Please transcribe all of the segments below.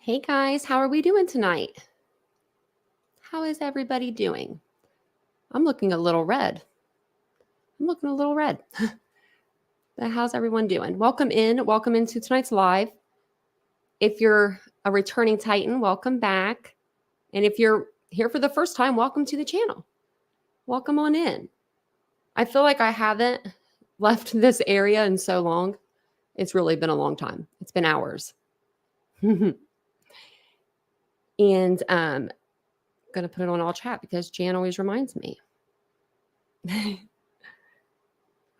Hey guys, how are we doing tonight? How is everybody doing? I'm looking a little red. I'm looking a little red. But how's everyone doing? Welcome in. Welcome into tonight's live. If you're a returning Titan, welcome back. And if you're here for the first time, welcome to the channel. Welcome on in. I feel like I haven't left this area in so long. It's really been a long time. It's been hours. And going to put it on all chat because Jan always reminds me.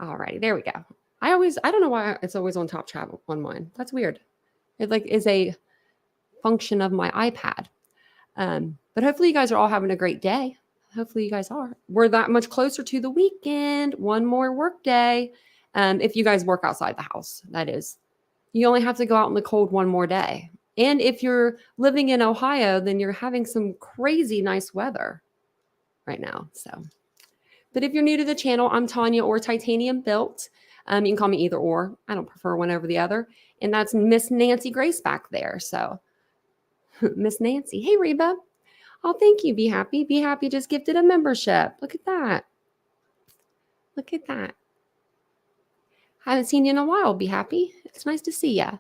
Alrighty, there we go. I don't know why it's always on top chat on mine. That's weird. It like is a function of my iPad. But hopefully you guys are all having a great day. Hopefully you guys are. We're that much closer to the weekend. One more work day. If you guys work outside the house, that is. You only have to go out in the cold one more day. And if you're living in Ohio, then you're having some crazy nice weather right now. So, but if you're new to the channel, I'm Tanya or TitaniumBuilt. You can call me either or. I don't prefer one over the other. And that's Miss Nancy Grace back there. So, Miss Nancy. Hey, Reba. Oh, thank you. Be happy. Be happy just gifted a membership. Look at that. Look at that. Haven't seen you in a while. Be happy. It's nice to see ya.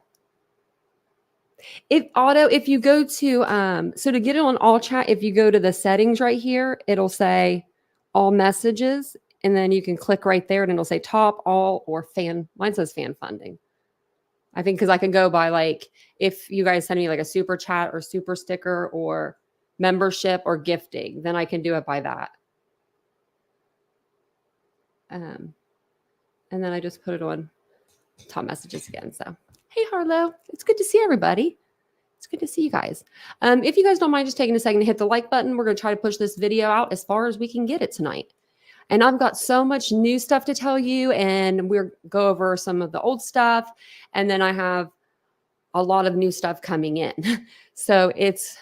If you go to, so to get it on all chat, if you go to the settings right here, it'll say all messages. And then you can click right there and it'll say top, all, or fan. Mine says fan funding. I think because I can go by like, if you guys send me like a super chat or super sticker or membership or gifting, then I can do it by that. And then I just put it on top messages again. So, hey, Harlow, it's good to see everybody. It's good to see you guys. If you guys don't mind just taking a second to hit the like button, we're going to try to push this video out as far as we can get it tonight. And I've got so much new stuff to tell you, and we'll go over some of the old stuff. And then I have a lot of new stuff coming in. So it's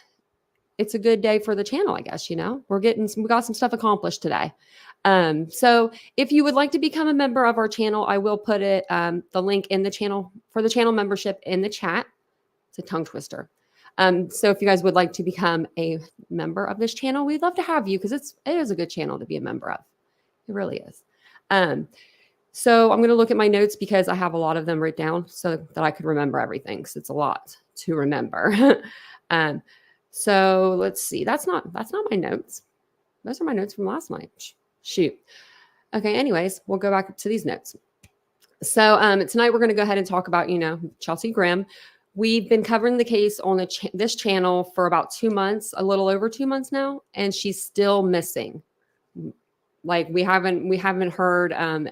a good day for the channel, I guess, we got some stuff accomplished today. So if you would like to become a member of our channel, I will put it, the link in the channel for the channel membership in the chat. It's a tongue twister. So if you guys would like to become a member of this channel, we'd love to have you because it is a good channel to be a member of. It really is. So I'm going to look at my notes because I have a lot of them written down so that I could remember everything because it's a lot to remember. So let's see. That's not my notes. Those are my notes from last night. Shoot. Okay. Anyways, we'll go back to these notes. So tonight we're going to go ahead and talk about, Chelsea Grimm. We've been covering the case on this channel for about 2 months, a little over 2 months now, and she's still missing. Like we haven't heard, and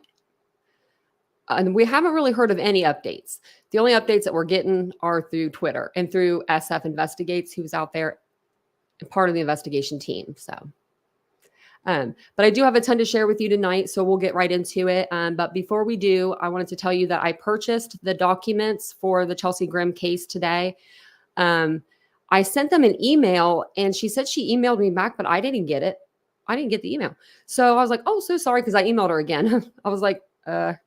we haven't really heard of any updates. The only updates that we're getting are through Twitter and through SF Investigates, who's out there, part of the investigation team. So, but I do have a ton to share with you tonight, so we'll get right into it. But before we do, I wanted to tell you that I purchased the documents for the Chelsea Grimm case today. I sent them an email, and she said she emailed me back, but I didn't get it. I didn't get the email. So I was like, oh, so sorry, because I emailed her again. I was like, did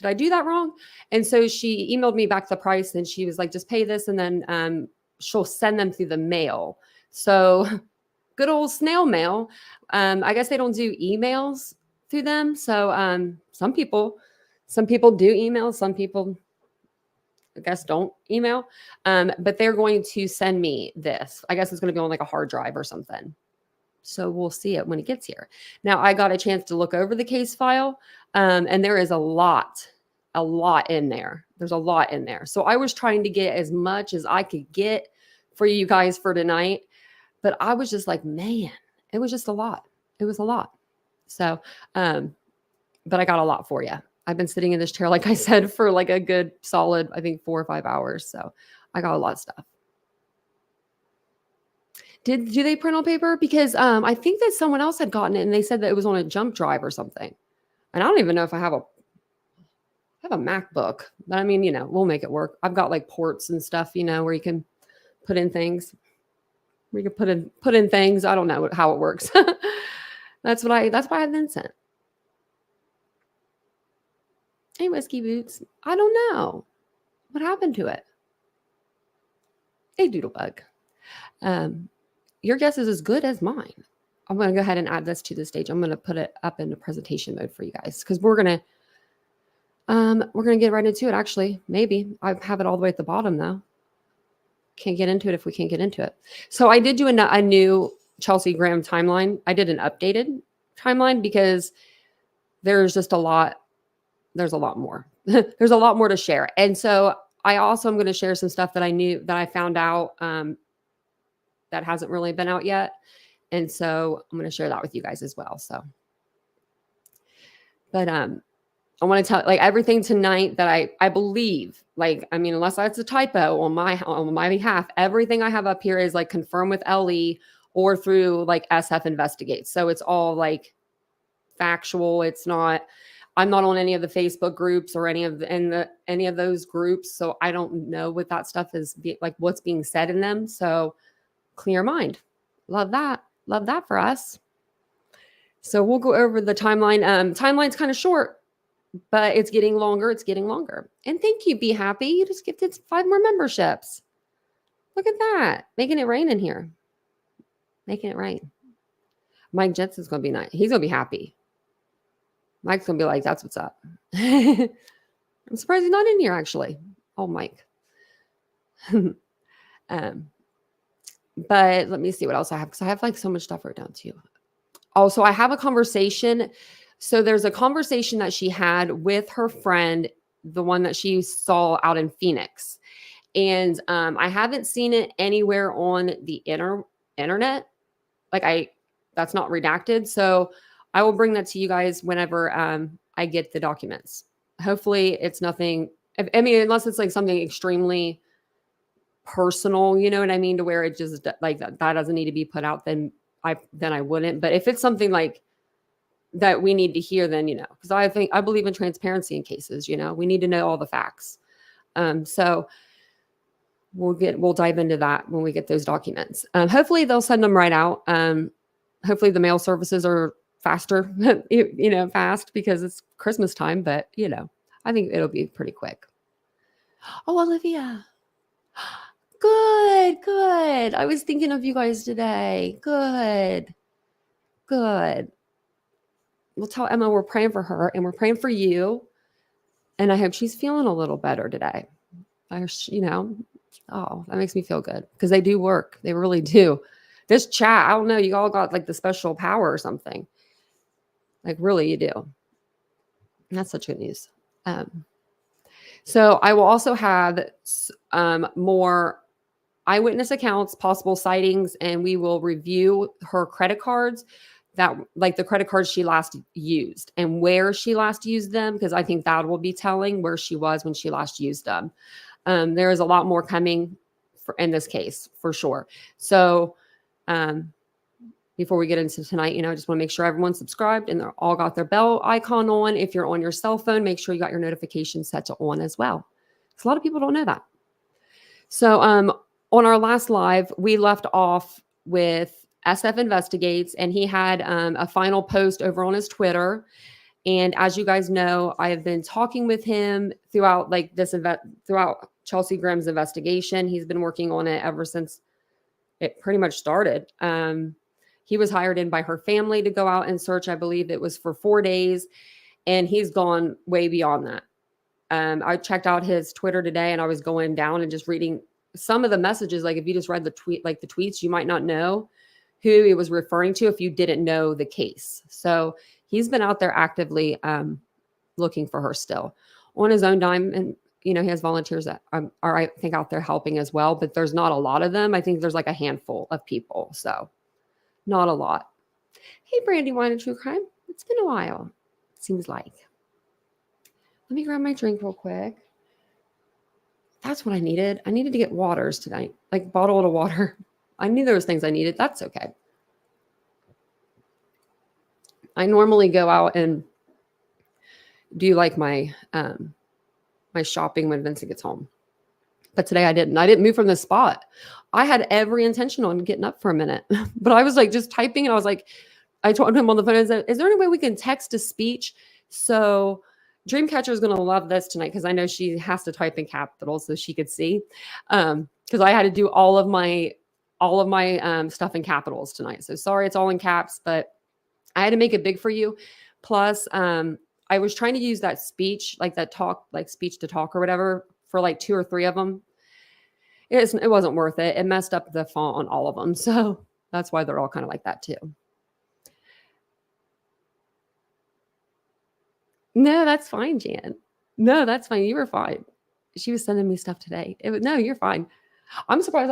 I do that wrong? And so she emailed me back the price, and she was like, just pay this, and then she'll send them through the mail. So good old snail mail. I guess they don't do emails through them. So some people do email. Some people, I guess, don't email. But they're going to send me this. I guess it's going to be on like a hard drive or something. So we'll see it when it gets here. Now, I got a chance to look over the case file, and there is a lot in there. There's a lot in there. So I was trying to get as much as I could get for you guys for tonight. But I was just like, man, it was just a lot. It was a lot. So, but I got a lot for you. I've been sitting in this chair, like I said, for like a good solid, I think 4 or 5 hours. So I got a lot of stuff. Do they print on paper? Because I think that someone else had gotten it and they said that it was on a jump drive or something. And I don't even know if I have a MacBook, but I mean, we'll make it work. I've got like ports and stuff, where you can put in things. We could put in things. I don't know how it works. That's why I have Vincent. Hey, Whiskey Boots. I don't know what happened to it. a doodlebug. Your guess is as good as mine. I'm going to go ahead and add this to the stage. I'm going to put it up into presentation mode for you guys because we're going to get right into it. Actually, maybe I have it all the way at the bottom though. Can't get into it if we can't get into it. So I did do a new Chelsea Grimm timeline. I did an updated timeline because there's just a lot. There's a lot more. There's a lot more to share. And so I also am going to share some stuff that I found out that hasn't really been out yet. And so I'm going to share that with you guys as well. So, but I want to tell like everything tonight that I believe, like, I mean, unless that's a typo on my behalf, everything I have up here is like confirmed with LE or through like SF Investigates. So it's all like factual. I'm not on any of the Facebook groups or any of those groups. So I don't know what that stuff is like, what's being said in them. So clear mind. Love that. Love that for us. So we'll go over the timeline. Timeline's kind of short, but it's getting longer. It's getting longer. And thank you, Be Happy. You just gifted 5 more memberships. Look at that. Making it rain in here. Making it rain. Mike Jensen's going to be nice. He's going to be happy. Mike's going to be like, that's what's up. I'm surprised he's not in here, actually. Oh, Mike. But let me see what else I have, because I have like so much stuff written down too. Also, I have a conversation. So there's a conversation that she had with her friend, the one that she saw out in Phoenix. And I haven't seen it anywhere on the internet. That's not redacted. So I will bring that to you guys whenever I get the documents. Hopefully it's nothing, I mean, unless it's like something extremely personal, you know what I mean? To where it just like that doesn't need to be put out, then I wouldn't. But if it's something like that we need to hear, then, you know, because I believe in transparency in cases, you know, we need to know all the facts. So we'll dive into that when we get those documents. Hopefully they'll send them right out. Hopefully the mail services are faster, you know, fast because it's Christmas time, but you know, I think it'll be pretty quick. Oh, Olivia. Good. I was thinking of you guys today. Good. We'll tell Emma we're praying for her and we're praying for you. And I hope she's feeling a little better today. You know, oh, that makes me feel good because they do work. They really do. This chat, I don't know, you all got like the special power or something. Like really, you do. And that's such good news. So I will also have more eyewitness accounts, possible sightings, and we will review her credit cards, that like the credit cards she last used and where she last used them, because I think that will be telling where she was when she last used them. There is a lot more coming in this case for sure. So before we get into tonight, you know, I just want to make sure everyone's subscribed and they're all got their bell icon on. If you're on your cell phone, make sure you got your notifications set to on as well, because a lot of people don't know that. So on our last live, we left off with SF Investigates, and he had a final post over on his Twitter. And as you guys know, I have been talking with him throughout like this event, throughout Chelsea Grimm's investigation. He's been working on it ever since it pretty much started. He was hired in by her family to go out and search. I believe it was for 4 days, and he's gone way beyond that. I checked out his Twitter today, and I was going down and just reading some of the messages. Like if you just read the tweets, you might not know who he was referring to if you didn't know the case. So he's been out there actively looking for her still on his own dime. And, you know, he has volunteers that are, I think, out there helping as well, but there's not a lot of them. I think there's like a handful of people. So not a lot. Hey, Brandy, Wine and True Crime. It's been a while, it seems like. Let me grab my drink real quick. That's what I needed. I needed to get waters tonight, like bottled water. I knew there was things I needed. That's okay. I normally go out and do like my my shopping when Vincent gets home. But today I didn't. I didn't move from the spot. I had every intention on getting up for a minute. But I was like just typing, and I was like, I told him on the phone, I said, is there any way we can text to speech? So Dreamcatcher is going to love this tonight because I know she has to type in capitals so she could see. because I had to do all of my stuff in capitals tonight. So sorry, it's all in caps, but I had to make it big for you. Plus, I was trying to use that speech, like that talk, like speech to talk or whatever, for like 2 or 3 of them. It wasn't worth it. It messed up the font on all of them. So that's why they're all kind of like that too. No, that's fine, Jan. No, that's fine. You were fine. She was sending me stuff today. No, you're fine. I'm surprised.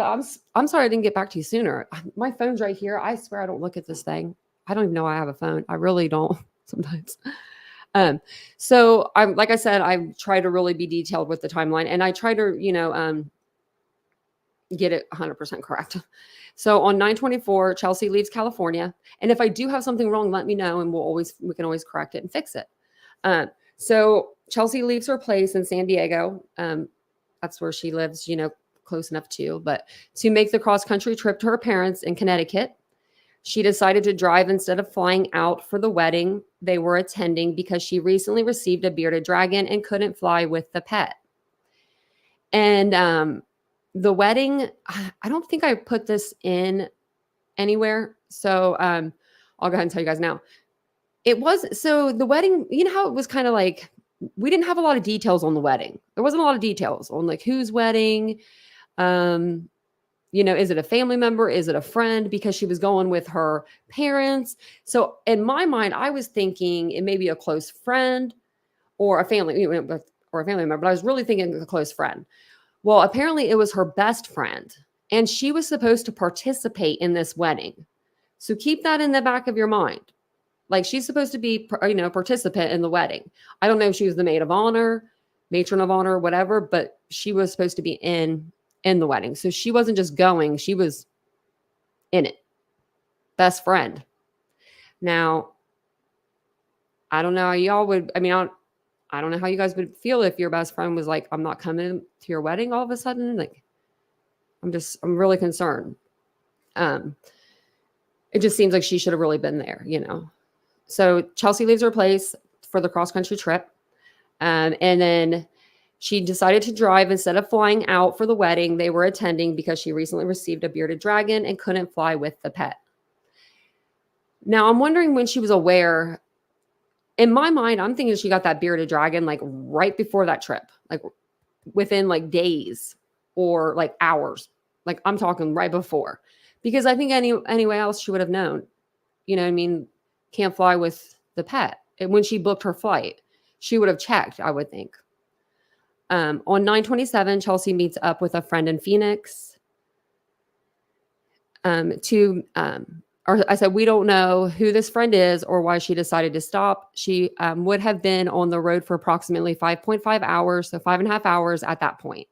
I'm sorry I didn't get back to you sooner. My phone's right here. I swear I don't look at this thing. I don't even know I have a phone. I really don't sometimes. So I'm, like I said, I try to really be detailed with the timeline, and I try to, get it 100% correct. So on 9/24, Chelsea leaves California. And if I do have something wrong, let me know, and we can always correct it and fix it. So Chelsea leaves her place in San Diego. That's where she lives, close enough but to make the cross-country trip to her parents in Connecticut. She decided to drive instead of flying out for the wedding they were attending because she recently received a bearded dragon and couldn't fly with the pet. And the wedding, I don't think I put this in anywhere. So I'll go ahead and tell you guys now. So the wedding, you know how it was kind of like, we didn't have a lot of details on the wedding. There wasn't a lot of details on like whose wedding, is it a family member? Is it a friend? Because she was going with her parents. So in my mind, I was thinking it may be a close friend or a family, or a family member, but I was really thinking a close friend. Well, apparently it was her best friend, and she was supposed to participate in this wedding. So keep that in the back of your mind. Like, she's supposed to be, participant in the wedding. I don't know if she was the maid of honor, matron of honor, whatever, but she was supposed to be in the wedding. So she wasn't just going, she was in it. Best friend. Now, I don't know how y'all would, I don't know how you guys would feel if your best friend was like, I'm not coming to your wedding all of a sudden. Like, I'm really concerned. It just seems like she should have really been there, So Chelsea leaves her place for the cross-country trip. And then she decided to drive instead of flying out for the wedding they were attending because she recently received a bearded dragon and couldn't fly with the pet. Now, I'm wondering when she was aware. In my mind, I'm thinking she got that bearded dragon like right before that trip, like within like days or like hours. Like, I'm talking right before, because I think anyway else she would have known, can't fly with the pet. And when she booked her flight, she would have checked, I would think. On 9/27, Chelsea meets up with a friend in Phoenix. I said, we don't know who this friend is or why she decided to stop. She would have been on the road for approximately 5.5 hours, so 5.5 hours at that point.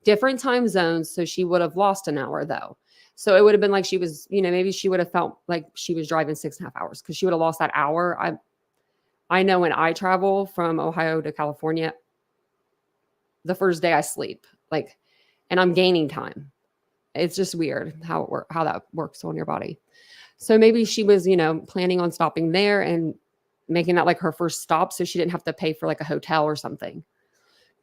Different time zones, so she would have lost an hour though. So it would have been like she was, maybe she would have felt like she was driving 6.5 hours because she would have lost that hour. I know when I travel from Ohio to California, the first day I sleep, and I'm gaining time. It's just weird how that works on your body. So maybe she was, planning on stopping there and making that like her first stop, so she didn't have to pay for like a hotel or something.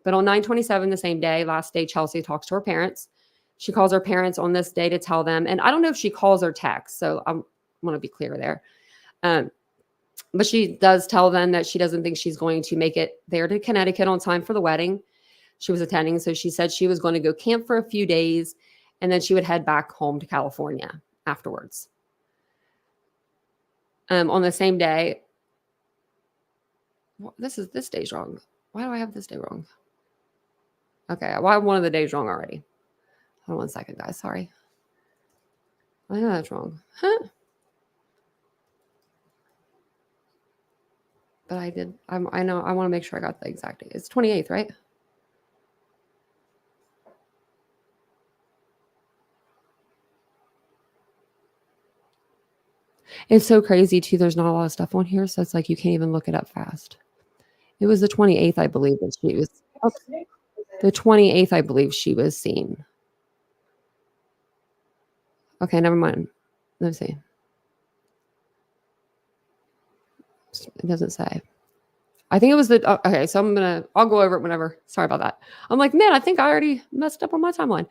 But on 9/27, the same day, last day, Chelsea talks to her parents. She calls her parents on this day to tell them, and I don't know if she calls or texts, so I want to be clear there. But she does tell them that she doesn't think she's going to make it there to Connecticut on time for the wedding she was attending. So she said she was going to go camp for a few days, and then she would head back home to California afterwards. On the same day, this day's wrong. Why do I have this day wrong? Okay, well, I have one of the days wrong already. Hold on 1 second, guys. Sorry. I know that's wrong. Huh? But I did. I know. I want to make sure I got the exact date. It's 28th, right? It's so crazy too. There's not a lot of stuff on here, so it's like you can't even look it up fast. It was the 28th, I believe, that she was. The 28th, I believe she was seen. Okay, never mind. Let's see. It doesn't say. I think it was okay, so I'll go over it whenever. Sorry about that. I'm like, man, I think I already messed up on my timeline.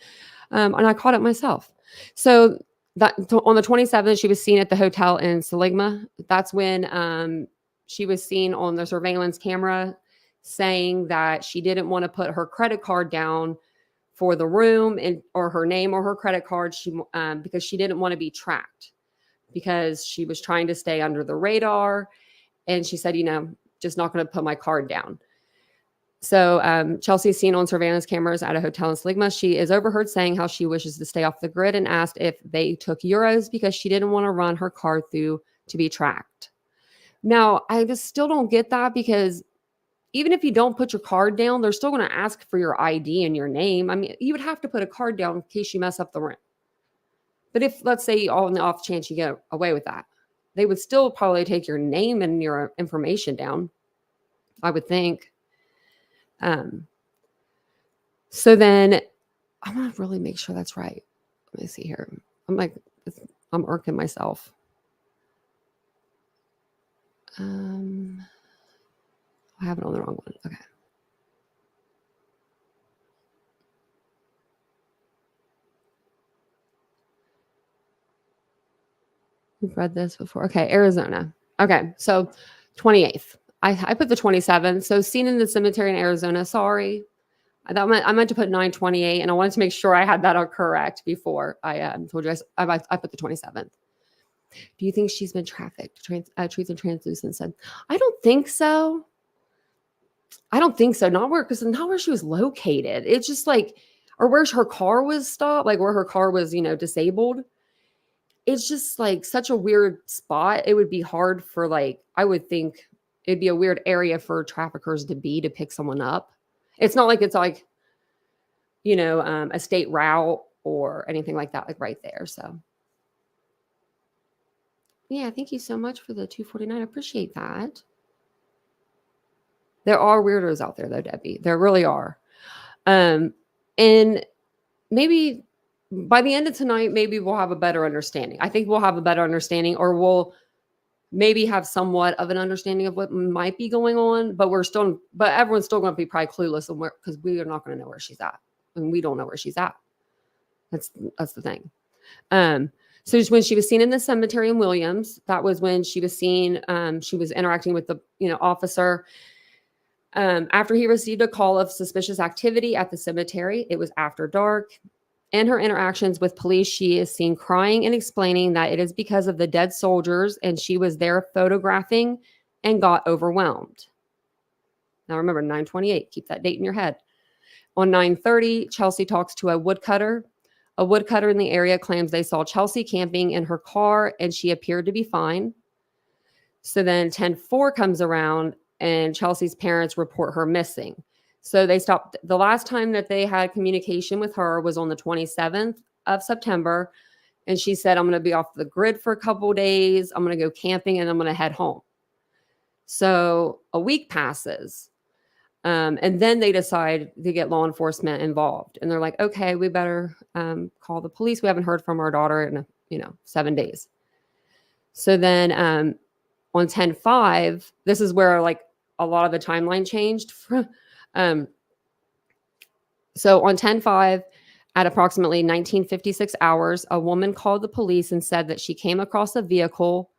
And I caught it myself. So that on the 27th, she was seen at the hotel in Seligma. That's when she was seen on the surveillance camera saying that she didn't want to put her credit card down for the room and or her name or her credit card. Because she didn't want to be tracked because she was trying to stay under the radar. And she said, just not going to put my card down. So Chelsea is seen on surveillance cameras at a hotel in Seligma. She is overheard saying how she wishes to stay off the grid and asked if they took euros because she didn't want to run her card through to be tracked. Now, I just still don't get that because even if you don't put your card down, they're still going to ask for your ID and your name. I mean, you would have to put a card down in case you mess up the room. But if, let's say, on the off chance you get away with that, they would still probably take your name and your information down, I would think. So then I'm going to really make sure that's right. Let me see here. I'm irking myself. I have it on the wrong one. Okay. We've read this before. Okay. Arizona. Okay. So 28th. I put the 27th. So seen in the cemetery in Arizona. Sorry. I meant to put 9/28, and I wanted to make sure I had that correct before I told you. I put the 27th. Do you think she's been trafficked? Truth and Translucent said, I don't think so. Not where she was located. It's just like, or where her car was stopped, like where her car was, disabled. It's just like such a weird spot. It would be hard for I would think it'd be a weird area for traffickers to pick someone up. It's not like it's like, a state route or anything like that, like right there. So yeah, thank you so much for the 249. I appreciate that. There are weirdos out there though, Debbie. There really are. And maybe by the end of tonight, maybe we'll have a better understanding. I think we'll have a better understanding, or we'll maybe have somewhat of an understanding of what might be going on, but everyone's still going to be probably clueless because we are not going to know where she's at. And we don't know where she's at. That's the thing. So just when she was seen in the cemetery in Williams, that was when she was seen. She was interacting with the officer. After he received a call of suspicious activity at the cemetery, it was after dark. In her interactions with police, she is seen crying and explaining that it is because of the dead soldiers, and she was there photographing and got overwhelmed. Now remember, 9/28. Keep that date in your head. On 9/30, Chelsea talks to a woodcutter. A woodcutter in the area claims they saw Chelsea camping in her car, and she appeared to be fine. So then 10/4 comes around, and Chelsea's parents report her missing. So they stopped. The last time that they had communication with her was on the 27th of September. And she said, I'm going to be off the grid for a couple of days. I'm going to go camping and I'm going to head home. So a week passes. And then they decide to get law enforcement involved. And they're like, okay, we better call the police. We haven't heard from our daughter in 7 days. So then on 10/5, this is where a lot of the timeline changed. So on 10/5, at approximately 1956 hours, a woman called the police and said that she came across a vehicle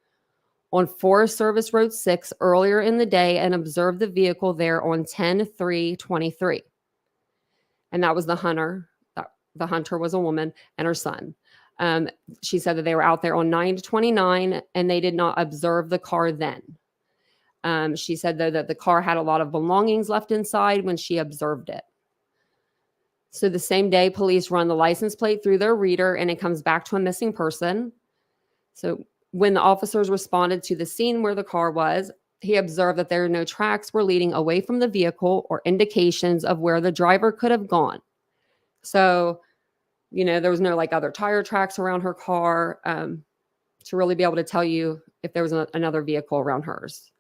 on Forest Service Road 6 earlier in the day and observed the vehicle there on 10/3/23. And that was the hunter. The hunter was a woman and her son. She said that they were out there on 9/29 and they did not observe the car then. She said, though, that the car had a lot of belongings left inside when she observed it. So the same day, police run the license plate through their reader and it comes back to a missing person. So when the officers responded to the scene where the car was, he observed that there are no tracks were leading away from the vehicle or indications of where the driver could have gone. So, there was no other tire tracks around her car to really be able to tell you if there was another vehicle around hers.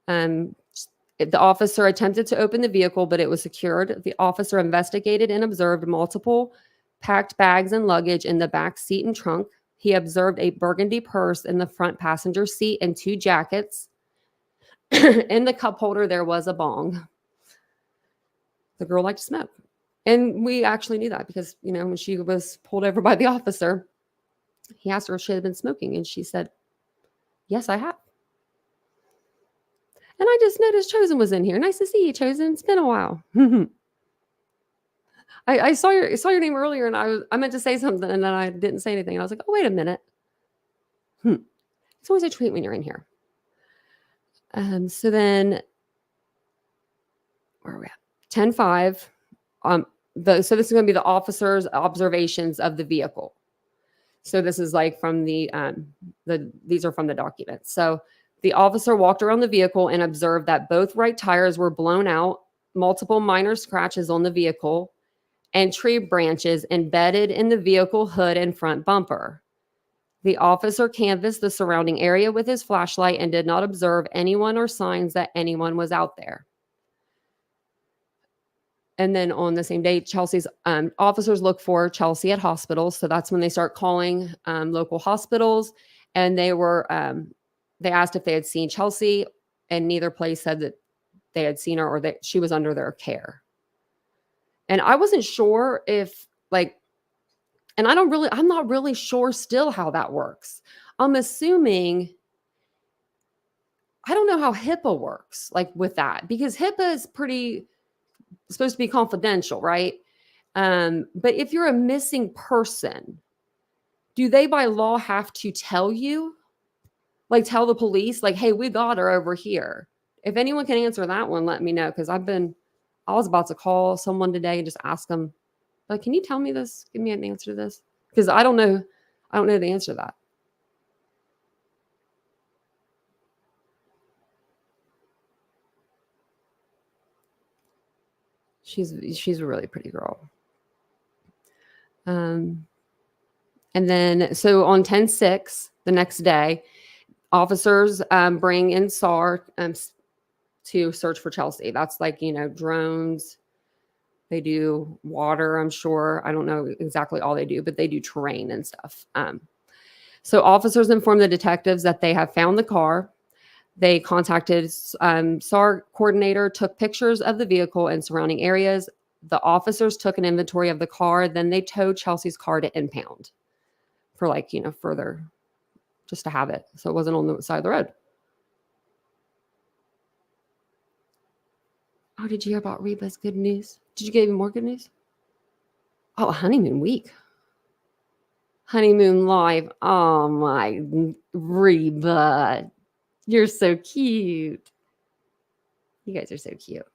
The officer attempted to open the vehicle, but it was secured. The officer investigated and observed multiple packed bags and luggage in the back seat and trunk. He observed a burgundy purse in the front passenger seat and 2 jackets. In the cup holder, there was a bong. The girl liked to smoke. And we actually knew that because, when she was pulled over by the officer, he asked her if she had been smoking, and she said, "Yes, I have." And I just noticed Chosen was in here. Nice to see you, Chosen. It's been a while. I saw your name earlier, and I meant to say something, and then I didn't say anything. And I was like, "Oh, wait a minute." It's always a treat when you're in here. So then, where are we at? 10:05. So this is going to be the officer's observations of the vehicle. So this is like from these are from the documents. So the officer walked around the vehicle and observed that both right tires were blown out, multiple minor scratches on the vehicle, and tree branches embedded in the vehicle hood and front bumper. The officer canvassed the surrounding area with his flashlight and did not observe anyone or signs that anyone was out there. And then on the same day, Chelsea's officers look for Chelsea at hospitals. So that's when they start calling local hospitals. And they asked if they had seen Chelsea, and neither place said that they had seen her or that she was under their care. And I wasn't sure if and I'm not really sure still how that works. I'm assuming, I don't know how HIPAA works with that, because HIPAA is supposed to be confidential, right? But if you're a missing person, do they by law have to tell you? Tell the police, hey, we got her over here. If anyone can answer that one, let me know, because I was about to call someone today and just ask them, can you tell me this? Give me an answer to this, because I don't know the answer to that. She's a really pretty girl. And then, so on 10/6, the next day, officers bring in SAR to search for Chelsea. That's drones. They do water, I'm sure. I don't know exactly all they do, but they do terrain and stuff. So officers inform the detectives that they have found the car. They contacted SAR coordinator, took pictures of the vehicle and surrounding areas. The officers took an inventory of the car. Then they towed Chelsea's car to impound for further, just to have it, so it wasn't on the side of the road. Oh, did you hear about Reba's good news? Did you get even more good news? Oh, honeymoon week. Honeymoon live. Oh my, Reba. You're so cute. You guys are so cute.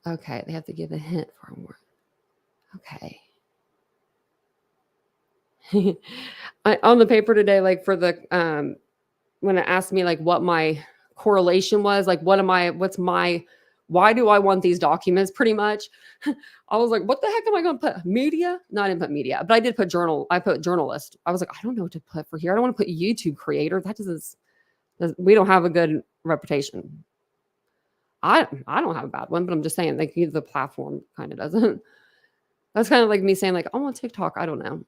Okay, they have to give a hint for more. Okay. On the paper today, for the when it asked me what my correlation was, why do I want these documents, pretty much. I was like, what the heck am I going to put? Media? No, I didn't put media, but I did put journal. I put journalist. I was like, I don't know what to put for here. I don't want to put YouTube creator. We don't have a good reputation. I don't have a bad one, but I'm just saying, the platform kind of doesn't. That's kind of like me saying, I'm on TikTok. I don't know.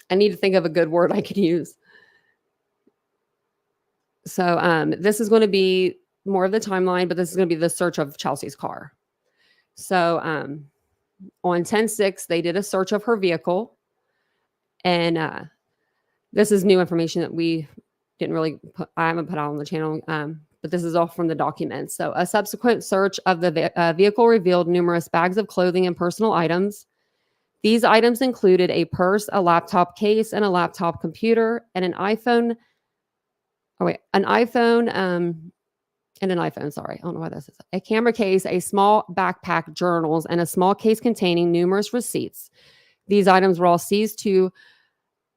I need to think of a good word I could use. So this is going to be more of the timeline, but this is going to be the search of Chelsea's car. So on 10/6, they did a search of her vehicle. And this is new information that we didn't really I haven't put out on the channel, but this is all from the documents. So a subsequent search of the vehicle revealed numerous bags of clothing and personal items. These items included a purse, a laptop case, and a laptop computer, and an iPhone. An iPhone, and an iPhone, sorry. I don't know why this is. A camera case, a small backpack, journals, and a small case containing numerous receipts. These items were all seized to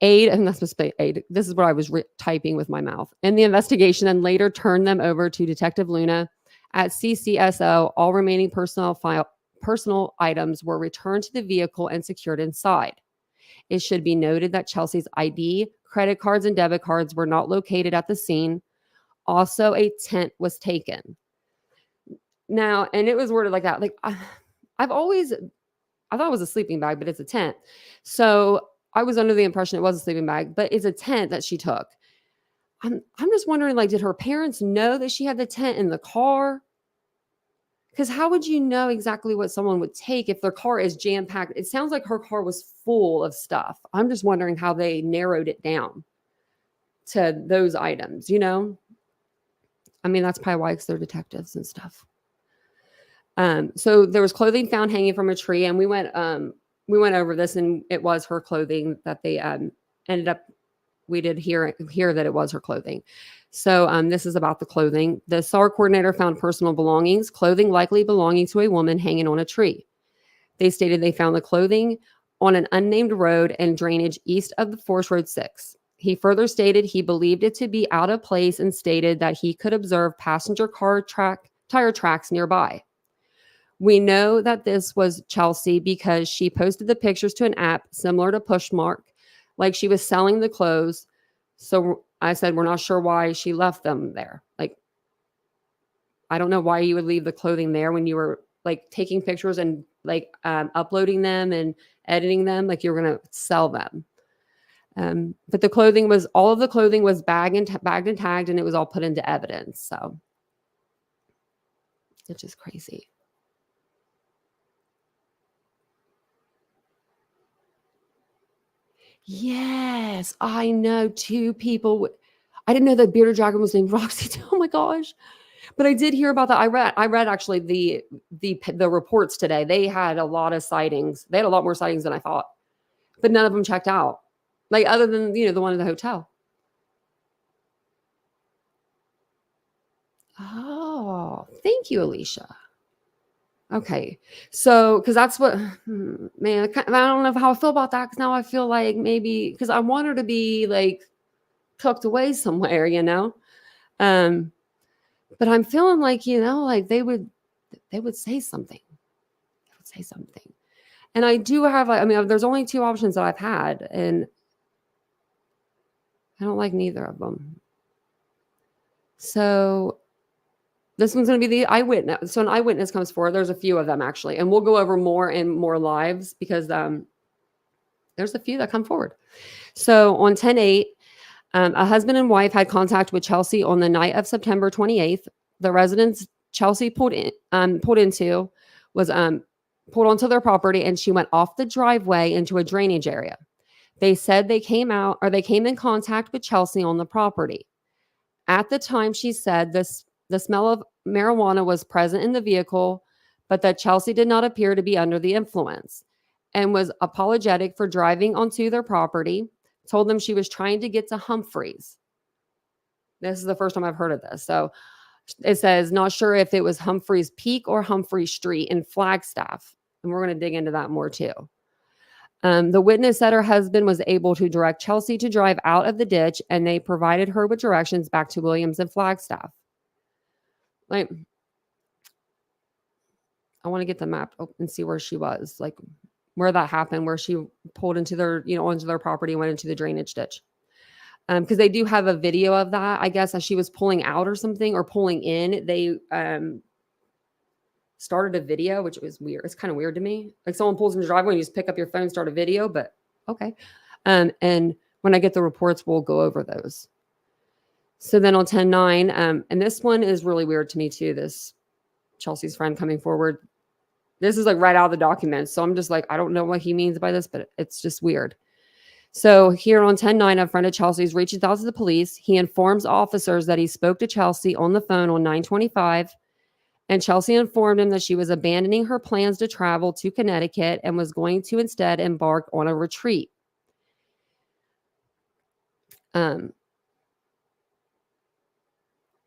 aid, and that's supposed to be aid. This is what I was typing with my mouth. In the investigation, and later turned them over to Detective Luna at CCSO. All remaining personal items were returned to the vehicle and secured inside. It should be noted that Chelsea's ID, credit cards, and debit cards were not located at the scene. Also, a tent was taken. Now, and it was worded like that. I thought it was a sleeping bag, but it's a tent. So I was under the impression it was a sleeping bag, but it's a tent that she took. I'm just wondering, did her parents know that she had the tent in the car? Because how would you know exactly what someone would take if their car is jam packed? It sounds like her car was full of stuff. I'm just wondering how they narrowed it down to those items, you know? I mean, that's probably why they're detectives and stuff. So there was clothing found hanging from a tree, and we went over this, and it was her clothing that they ended up. We did hear that it was her clothing. So this is about the clothing. The SAR coordinator found personal belongings, clothing likely belonging to a woman, hanging on a tree. They stated they found the clothing on an unnamed road and drainage east of the Forest Road 6. He further stated he believed it to be out of place and stated that he could observe passenger car tire tracks nearby. We know that this was Chelsea because she posted the pictures to an app similar to Pushmark, like she was selling the clothes. So I said, we're not sure why she left them there. Like, I don't know why you would leave the clothing there when you were like taking pictures and like uploading them and editing them, like you were going to sell them. But all of the clothing was bagged and tagged, and it was all put into evidence. So it's just crazy. Yes, I know 2 people. I didn't know that bearded dragon was named Roxy. Oh my gosh. But I did hear about that. I read actually the reports today. They had a lot of sightings. They had a lot more sightings than I thought. But none of them checked out. Like other than, the one in the hotel. Oh, thank you, Alicia. Okay. So, because that's what, man, I don't know how I feel about that. Because now I feel like maybe, because I want her to be like tucked away somewhere, But I'm feeling like, like they would say something. They would say something. And I do have, there's only 2 options that I've had, and I don't like neither of them. So this one's going to be the eyewitness. So an eyewitness comes forward. There's a few of them actually, and we'll go over more and more lives because there's a few that come forward. So on 10/8, a husband and wife had contact with Chelsea on the night of September 28th. The residence Chelsea pulled into was pulled onto their property, and she went off the driveway into a drainage area. They said they came in contact with Chelsea on the property. At the time, she said the smell of marijuana was present in the vehicle, but that Chelsea did not appear to be under the influence and was apologetic for driving onto their property, told them she was trying to get to Humphreys. This is the first time I've heard of this. So it says, not sure if it was Humphreys Peak or Humphreys Street in Flagstaff. And we're going to dig into that more too. The witness said her husband was able to direct Chelsea to drive out of the ditch, and they provided her with directions back to Williams and Flagstaff. Like, I want to get the map and see where she was, like where that happened, where she pulled into their, onto their property and went into the drainage ditch. Because they do have a video of that, I guess, as she was pulling out or something, or pulling in. They started a video, which was weird. It's kind of weird to me. Like someone pulls in the driveway and you just pick up your phone and start a video, but okay. And when I get the reports, we'll go over those. So then on 10/9, and this one is really weird to me too, this Chelsea's friend coming forward. This is like right out of the documents. So I'm just like, I don't know what he means by this, but it's just weird. So here on 10/9, a friend of Chelsea's reaches out to the police. He informs officers that he spoke to Chelsea on the phone on 9/25, and Chelsea informed him that she was abandoning her plans to travel to Connecticut and was going to instead embark on a retreat.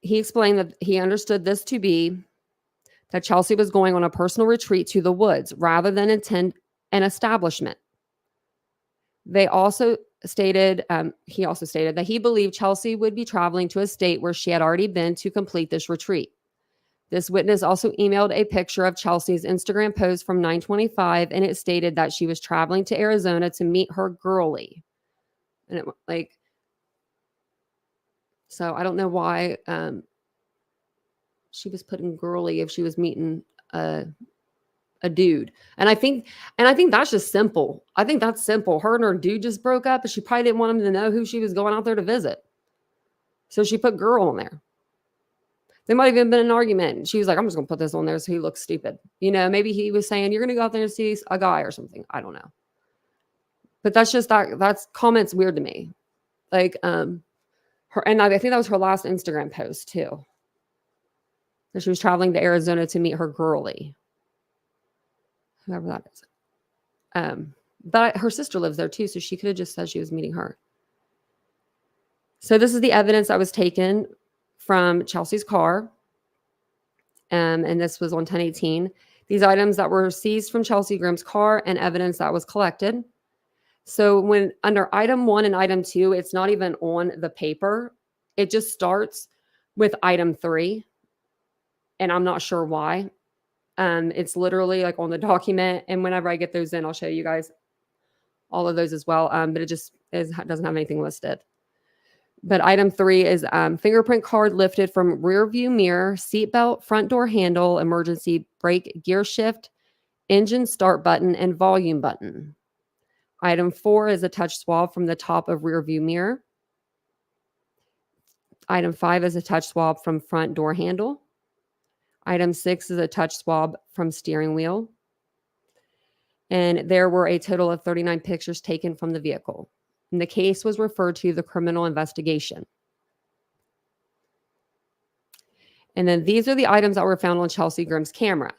He explained that he understood this to be that Chelsea was going on a personal retreat to the woods rather than attend an establishment. He also stated that he believed Chelsea would be traveling to a state where she had already been to complete this retreat. This witness also emailed a picture of Chelsea's Instagram post from 9/25, and it stated that she was traveling to Arizona to meet her girlie. And it so I don't know why she was putting girlie if she was meeting a dude. And I think that's just simple. I think that's simple. Her and her dude just broke up, but she probably didn't want him to know who she was going out there to visit. So she put girl in there. They might have even been in an argument. She was like, I'm just going to put this on there so he looks stupid. You know, maybe he was saying, you're going to go out there and see a guy or something. I don't know. But that's comments weird to me. Like, her, and I think that was her last Instagram post too. That she was traveling to Arizona to meet her girlie. Whoever that is. But her sister lives there too, so she could have just said she was meeting her. So this is the evidence that was taken from Chelsea's car. And this was on 10/18. These items that were seized from Chelsea Grimm's car and evidence that was collected. So when under item 1 and item 2, it's not even on the paper. It just starts with item 3. And I'm not sure why. It's literally like on the document. And whenever I get those in, I'll show you guys all of those as well. But it just doesn't have anything listed. But item 3 is fingerprint card lifted from rear view mirror, seatbelt, front door handle, emergency brake, gear shift, engine start button, and volume button. Item 4 is a touch swab from the top of rear view mirror. Item 5 is a touch swab from front door handle. Item 6 is a touch swab from steering wheel. And there were a total of 39 pictures taken from the vehicle. And the case was referred to the criminal investigation. And then these are the items that were found on Chelsea Grimm's camera.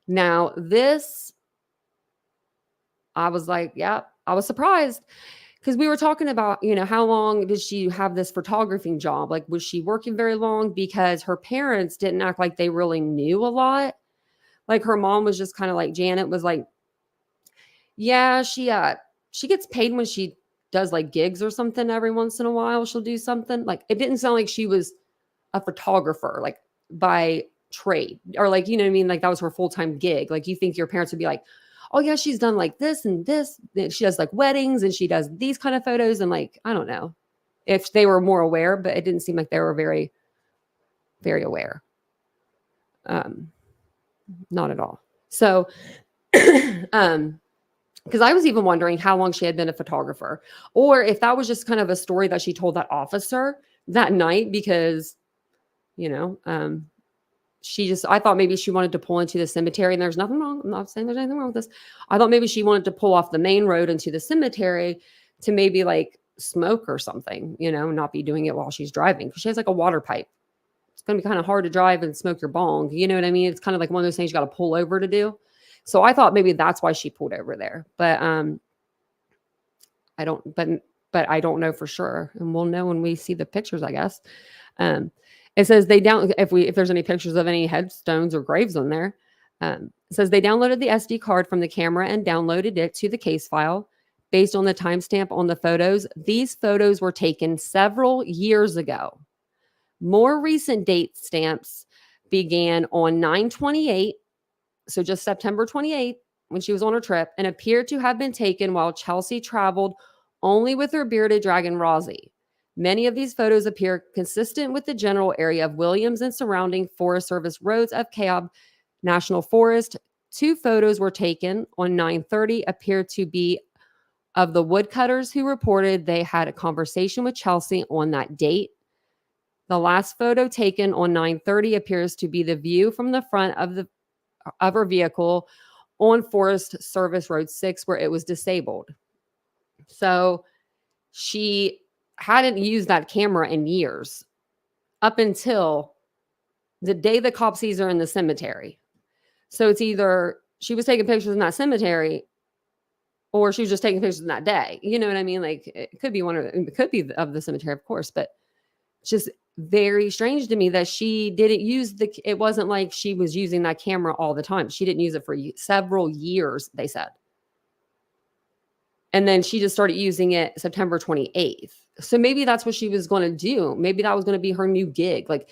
Now, this, I was like, yeah, I was surprised because we were talking about, you know, how long did she have this photographing job? Like, was she working very long? Because her parents didn't act like they really knew a lot. Like, her mom was just kind of like, Janet was like, yeah, she gets paid when she does like gigs or something every once in a while. She'll do something. Like, it didn't sound like she was a photographer, like by trade, or like, you know what I mean? Like that was her full-time gig. Like you think your parents would be like, oh yeah, she's done like this and this. She does like weddings and she does these kind of photos. And like, I don't know if they were more aware, but it didn't seem like they were very, very aware. Not at all. So, because I was even wondering how long she had been a photographer, or if that was just kind of a story that she told that officer that night, because, you know, I thought maybe she wanted to pull into the cemetery, and there's nothing wrong. I'm not saying there's anything wrong with this. I thought maybe she wanted to pull off the main road into the cemetery to maybe like smoke or something, you know, not be doing it while she's driving, because she has like a water pipe. It's going to be kind of hard to drive and smoke your bong. You know what I mean? It's kind of like one of those things you got to pull over to do. So I thought maybe that's why she pulled over there, but I don't know for sure, and we'll know when we see the pictures, I guess. It says if there's any pictures of any headstones or graves on there. It says they downloaded the SD card from the camera and downloaded it to the case file based on the timestamp on the photos. These photos were taken several years ago. More recent date stamps began on 9/28. So just September 28th, when she was on her trip, and appeared to have been taken while Chelsea traveled only with her bearded dragon, Rosie. Many of these photos appear consistent with the general area of Williams and surrounding Forest Service roads of Kaib National Forest. 2 photos were taken on 9/30, appeared to be of the woodcutters who reported they had a conversation with Chelsea on that date. The last photo taken on 9/30 appears to be the view from the front of her vehicle on Forest Service Road 6, where it was disabled. So she hadn't used that camera in years, up until the day the cop sees her in the cemetery. So it's either she was taking pictures in that cemetery, or she was just taking pictures in that day. You know what I mean? Like it could be it could be of the cemetery, of course, but it's just very strange to me that she didn't use it wasn't like she was using that camera all the time. She didn't use it for several years, they said. And then she just started using it September 28th. So maybe that's what she was going to do. Maybe that was going to be her new gig. Like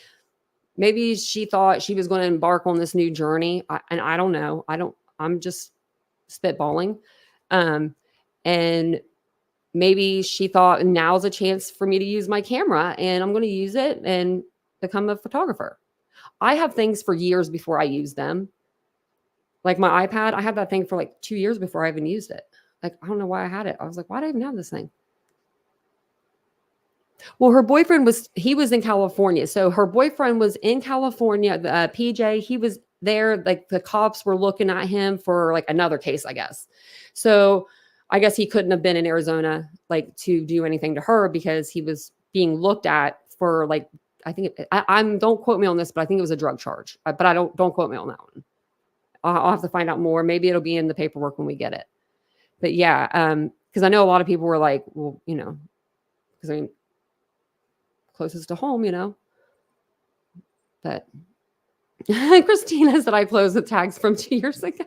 maybe she thought she was going to embark on this new journey. And I don't know. I'm just spitballing. And maybe she thought now's a chance for me to use my camera, and I'm going to use it and become a photographer. I have things for years before I use them. Like my iPad, I had that thing for like 2 years before I even used it. Like, I don't know why I had it. I was like, why do I even have this thing? Well, her boyfriend he was in California. So her boyfriend was in California, PJ, he was there. Like the cops were looking at him for like another case, I guess. So I guess he couldn't have been in Arizona, like to do anything to her because he was being looked at for like, I think I'm don't quote me on this, but I think it was a drug charge. But I don't quote me on that one. I'll have to find out more. Maybe it'll be in the paperwork when we get it. But yeah, because I know a lot of people were like, well, because I mean, closest to home, But Christina said I closed the tags from 2 years ago.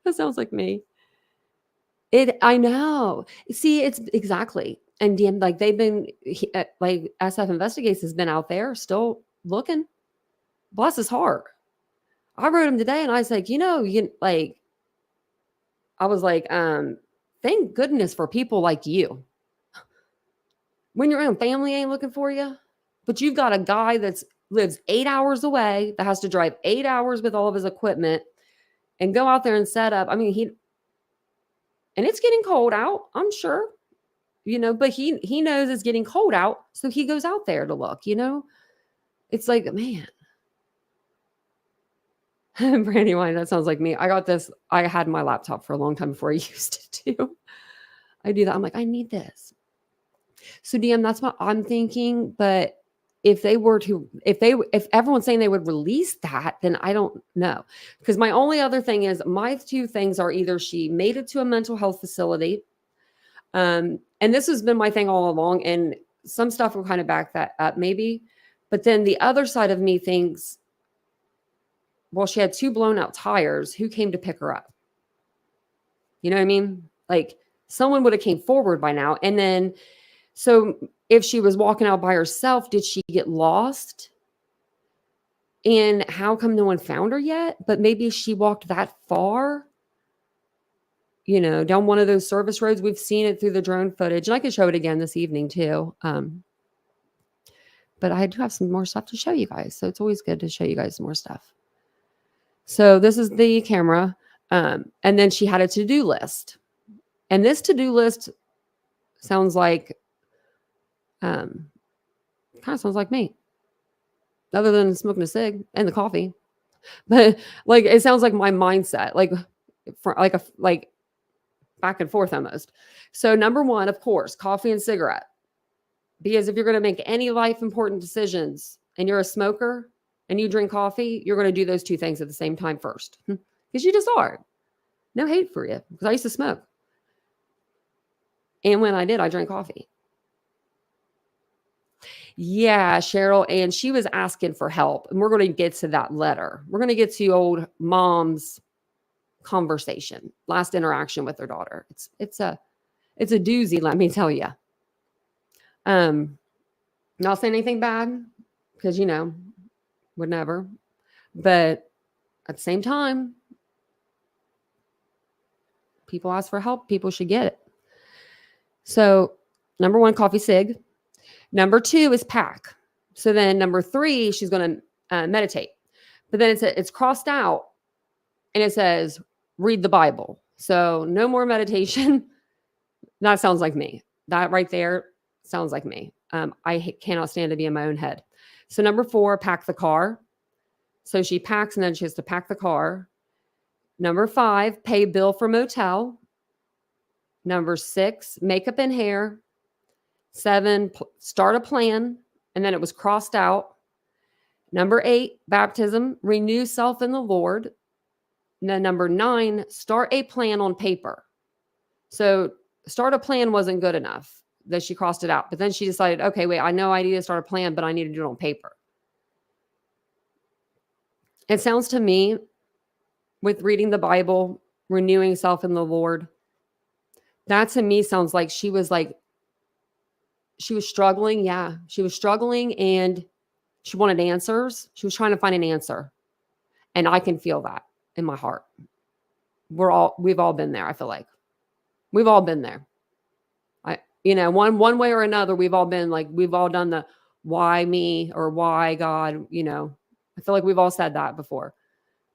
That sounds like me. I know. See, it's exactly. And Dan, like they've been like SF Investigates has been out there still looking. Bless his heart. I wrote him today and I was like, I was like, thank goodness for people like you. When your own family ain't looking for you, but you've got a guy that lives 8 hours away that has to drive 8 hours with all of his equipment and go out there and set up. I mean, and it's getting cold out, I'm sure, but he knows it's getting cold out. So he goes out there to look, it's like, man, Brandywine, that sounds like me. I got this. I had my laptop for a long time before I used it too. I do that. I'm like, I need this. So DM, that's what I'm thinking. But if everyone's saying they would release that, then I don't know. Because my only other thing is my two things are either she made it to a mental health facility. And this has been my thing all along. And some stuff will kind of back that up maybe. But then the other side of me thinks, well, she had 2 blown out tires. Who came to pick her up? You know what I mean? Like someone would have came forward by now. And then, so if she was walking out by herself, did she get lost? And how come no one found her yet? But maybe she walked that far, down one of those service roads. We've seen it through the drone footage. And I can show it again this evening too. But I do have some more stuff to show you guys. So it's always good to show you guys more stuff. So this is the camera. And then she had a to-do list. And this to-do list sounds like, kind of sounds like me. Other than smoking a cig and the coffee. But like, it sounds like my mindset, like back and forth almost. So number 1, of course, coffee and cigarette. Because if you're going to make any life important decisions and you're a smoker and you drink coffee, you're going to do those 2 things at the same time first. Because you just are. No hate for you. Because I used to smoke. And when I did, I drank coffee. Yeah, Cheryl. And she was asking for help. And we're going to get to that letter. We're going to get to old mom's conversation, last interaction with her daughter. It's a doozy, let me tell you. Not saying anything bad, because would never. But at the same time, people ask for help, people should get it. So number 1, coffee cig. Number 2 is pack. So then number 3, she's going to meditate. But then it's crossed out and it says, read the Bible. So no more meditation. That sounds like me. That right there sounds like me. I cannot stand to be in my own head. So number 4, pack the car. So she packs and then she has to pack the car. Number 5, pay bill for motel. Number 6, makeup and hair. 7, start a plan. And then it was crossed out. Number 8, baptism, renew self in the Lord. And then number 9, start a plan on paper. So start a plan wasn't good enough that she crossed it out. But then she decided, okay, wait, I know I need to start a plan, but I need to do it on paper. It sounds to me, with reading the Bible, renewing self in the Lord, that to me sounds like she was struggling. Yeah, she was struggling and she wanted answers. She was trying to find an answer. And I can feel that in my heart. We've all been there, I feel like. We've all been there. One way or another, we've all been like, we've all done the why me or why God, I feel like we've all said that before.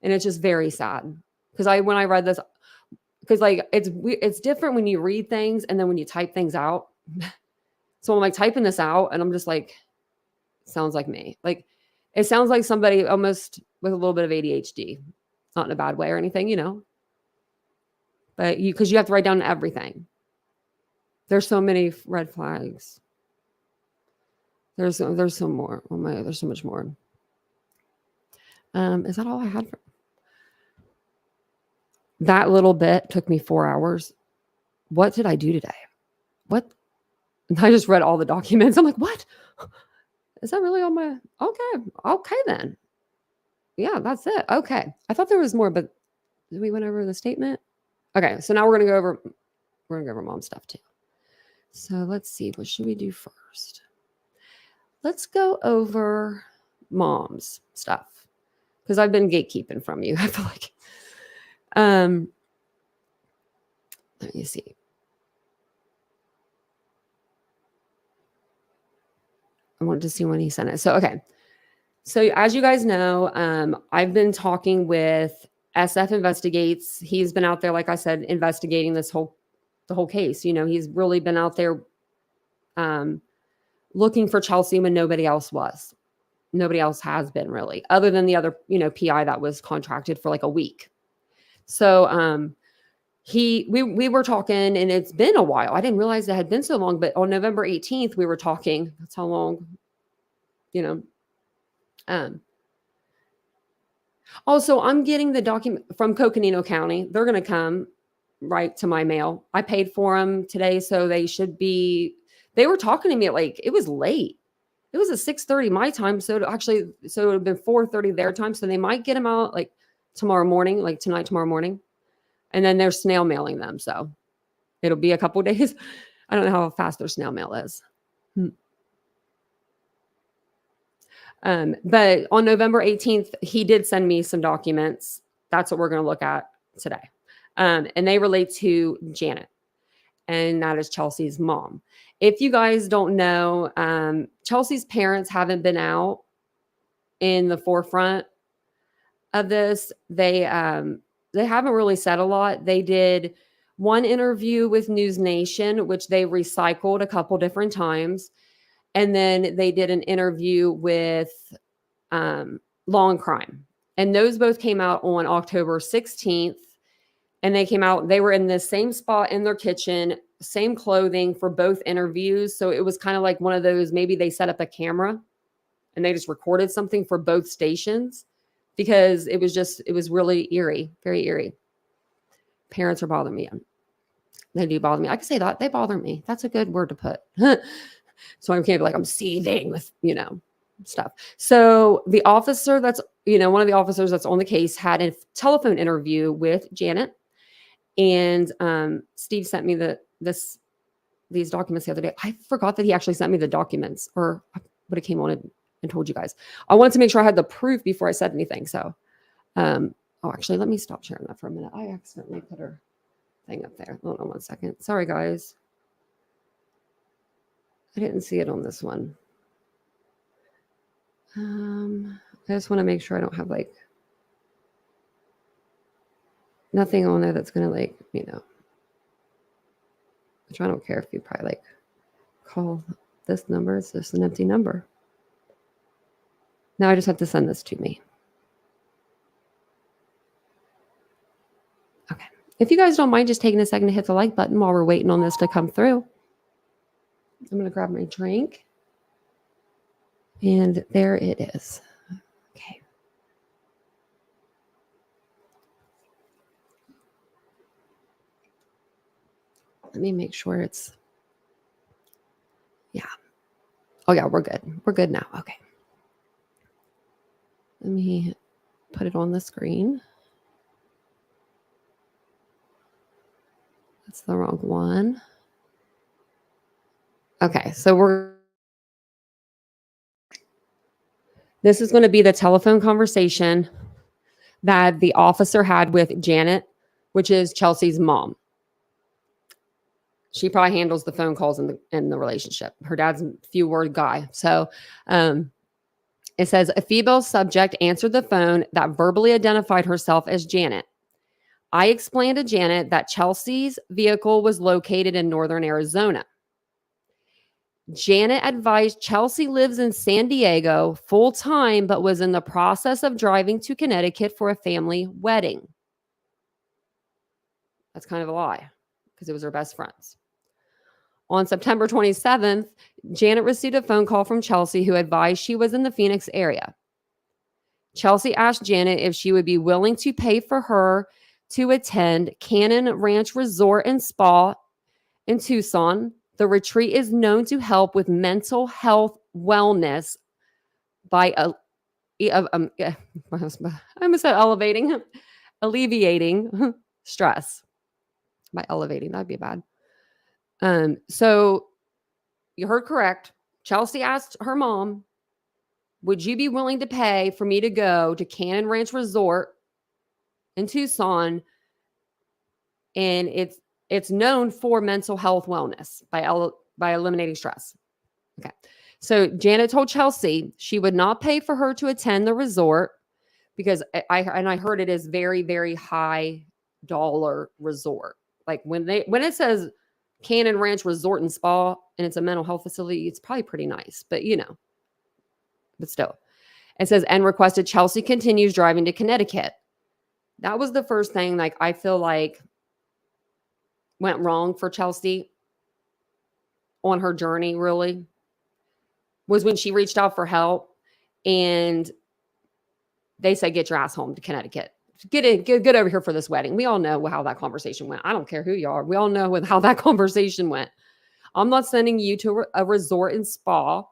And it's just very sad. Because when I read this, because like it's different when you read things and then when you type things out. So I'm like typing this out and I'm just like, sounds like me. Like it sounds like somebody almost with a little bit of ADHD. Not in a bad way or anything, you know. But because you have to write down everything. There's so many red flags. There's some more. Oh my, there's so much more. Is that all I had for that little bit? Took me 4 hours. What did I do today? What? I just read all the documents. I'm like, what? Is that really on my? Okay then. Yeah, that's it. Okay. I thought there was more, but we went over the statement. Okay, so now we're gonna go over mom stuff too. So let's see, what should we do first? Let's go over mom's stuff because I've been gatekeeping from you. I feel like. Let me see. I wanted to see when he sent it. So okay. So as you guys know, I've been talking with SF Investigates. He's been out there, like I said, investigating the whole case. You know, he's really been out there looking for Chelsea when nobody else was. Nobody else has been really, other than the other, PI that was contracted for like a week. So we were talking, and it's been a while. I didn't realize it had been so long, but on November 18th, we were talking. That's how long, Also, I'm getting the document from Coconino County. They're going to come right to my mail. I paid for them today, so they were talking to me at it was late. It was at 6:30 my time. So it would have been 4:30 their time. So they might get them out tomorrow morning, tomorrow morning. And then they're snail mailing them. So it'll be a couple days. I don't know how fast their snail mail is. But on November 18th, he did send me some documents. That's what we're going to look at today. And they relate to Janet. And that is Chelsea's mom. If you guys don't know, Chelsea's parents haven't been out in the forefront of this. They haven't really said a lot. They did one interview with News Nation, which they recycled a couple different times. And then they did an interview with Law and Crime. And those both came out on October 16th. And they were in the same spot in their kitchen, same clothing for both interviews. So it was kind of like one of those, maybe they set up a camera and they just recorded something for both stations because it was really eerie, very eerie. Parents are bothering me. They do bother me. I can say that. They bother me. That's a good word to put. So I can't be like, I'm seething with, stuff. So the officer that's, one of the officers that's on the case had a telephone interview with Janet. And Steve sent me these documents the other day. I forgot that he actually sent me the documents, or I would have came on and told you guys. I wanted to make sure I had the proof before I said anything. So, actually, let me stop sharing that for a minute. I accidentally put her thing up there. Hold on 1 second. Sorry, guys. I didn't see it on this one. I just want to make sure I don't have nothing on there that's going to which I don't care if you probably call this number. It's just an empty number. Now I just have to send this to me. Okay. If you guys don't mind just taking a second to hit the like button while we're waiting on this to come through. I'm going to grab my drink. And there it is. Okay. Let me make sure it's, yeah. Oh yeah, we're good. We're good now. Okay. Let me put it on the screen. That's the wrong one. Okay, so this is going to be the telephone conversation that the officer had with Janet, which is Chelsea's mom. She probably handles the phone calls in the relationship. Her dad's a few word guy. So it says a female subject answered the phone that verbally identified herself as Janet. I explained to Janet that Chelsea's vehicle was located in northern Arizona. Janet advised Chelsea lives in San Diego full time, but was in the process of driving to Connecticut for a family wedding. That's kind of a lie because it was her best friends. On September 27th, Janet received a phone call from Chelsea who advised she was in the Phoenix area. Chelsea asked Janet if she would be willing to pay for her to attend Cannon Ranch Resort and Spa in Tucson. The retreat is known to help with mental health wellness by I almost said alleviating stress. By elevating, that'd be bad. So you heard correct. Chelsea asked her mom, would you be willing to pay for me to go to Cannon Ranch Resort in Tucson? And it's known for mental health wellness by eliminating stress. Okay. So Janet told Chelsea she would not pay for her to attend the resort because I heard it is very, very high dollar resort. Like when it says Cannon Ranch Resort and Spa and it's a mental health facility, it's probably pretty nice, but but still. It says, and requested Chelsea continues driving to Connecticut. That was the first thing like I feel like went wrong for Chelsea on her journey, really, was when she reached out for help and they said, get your ass home to Connecticut. Get over here for this wedding. We all know how that conversation went. I don't care who you are. We all know how that conversation went. I'm not sending you to a resort and spa.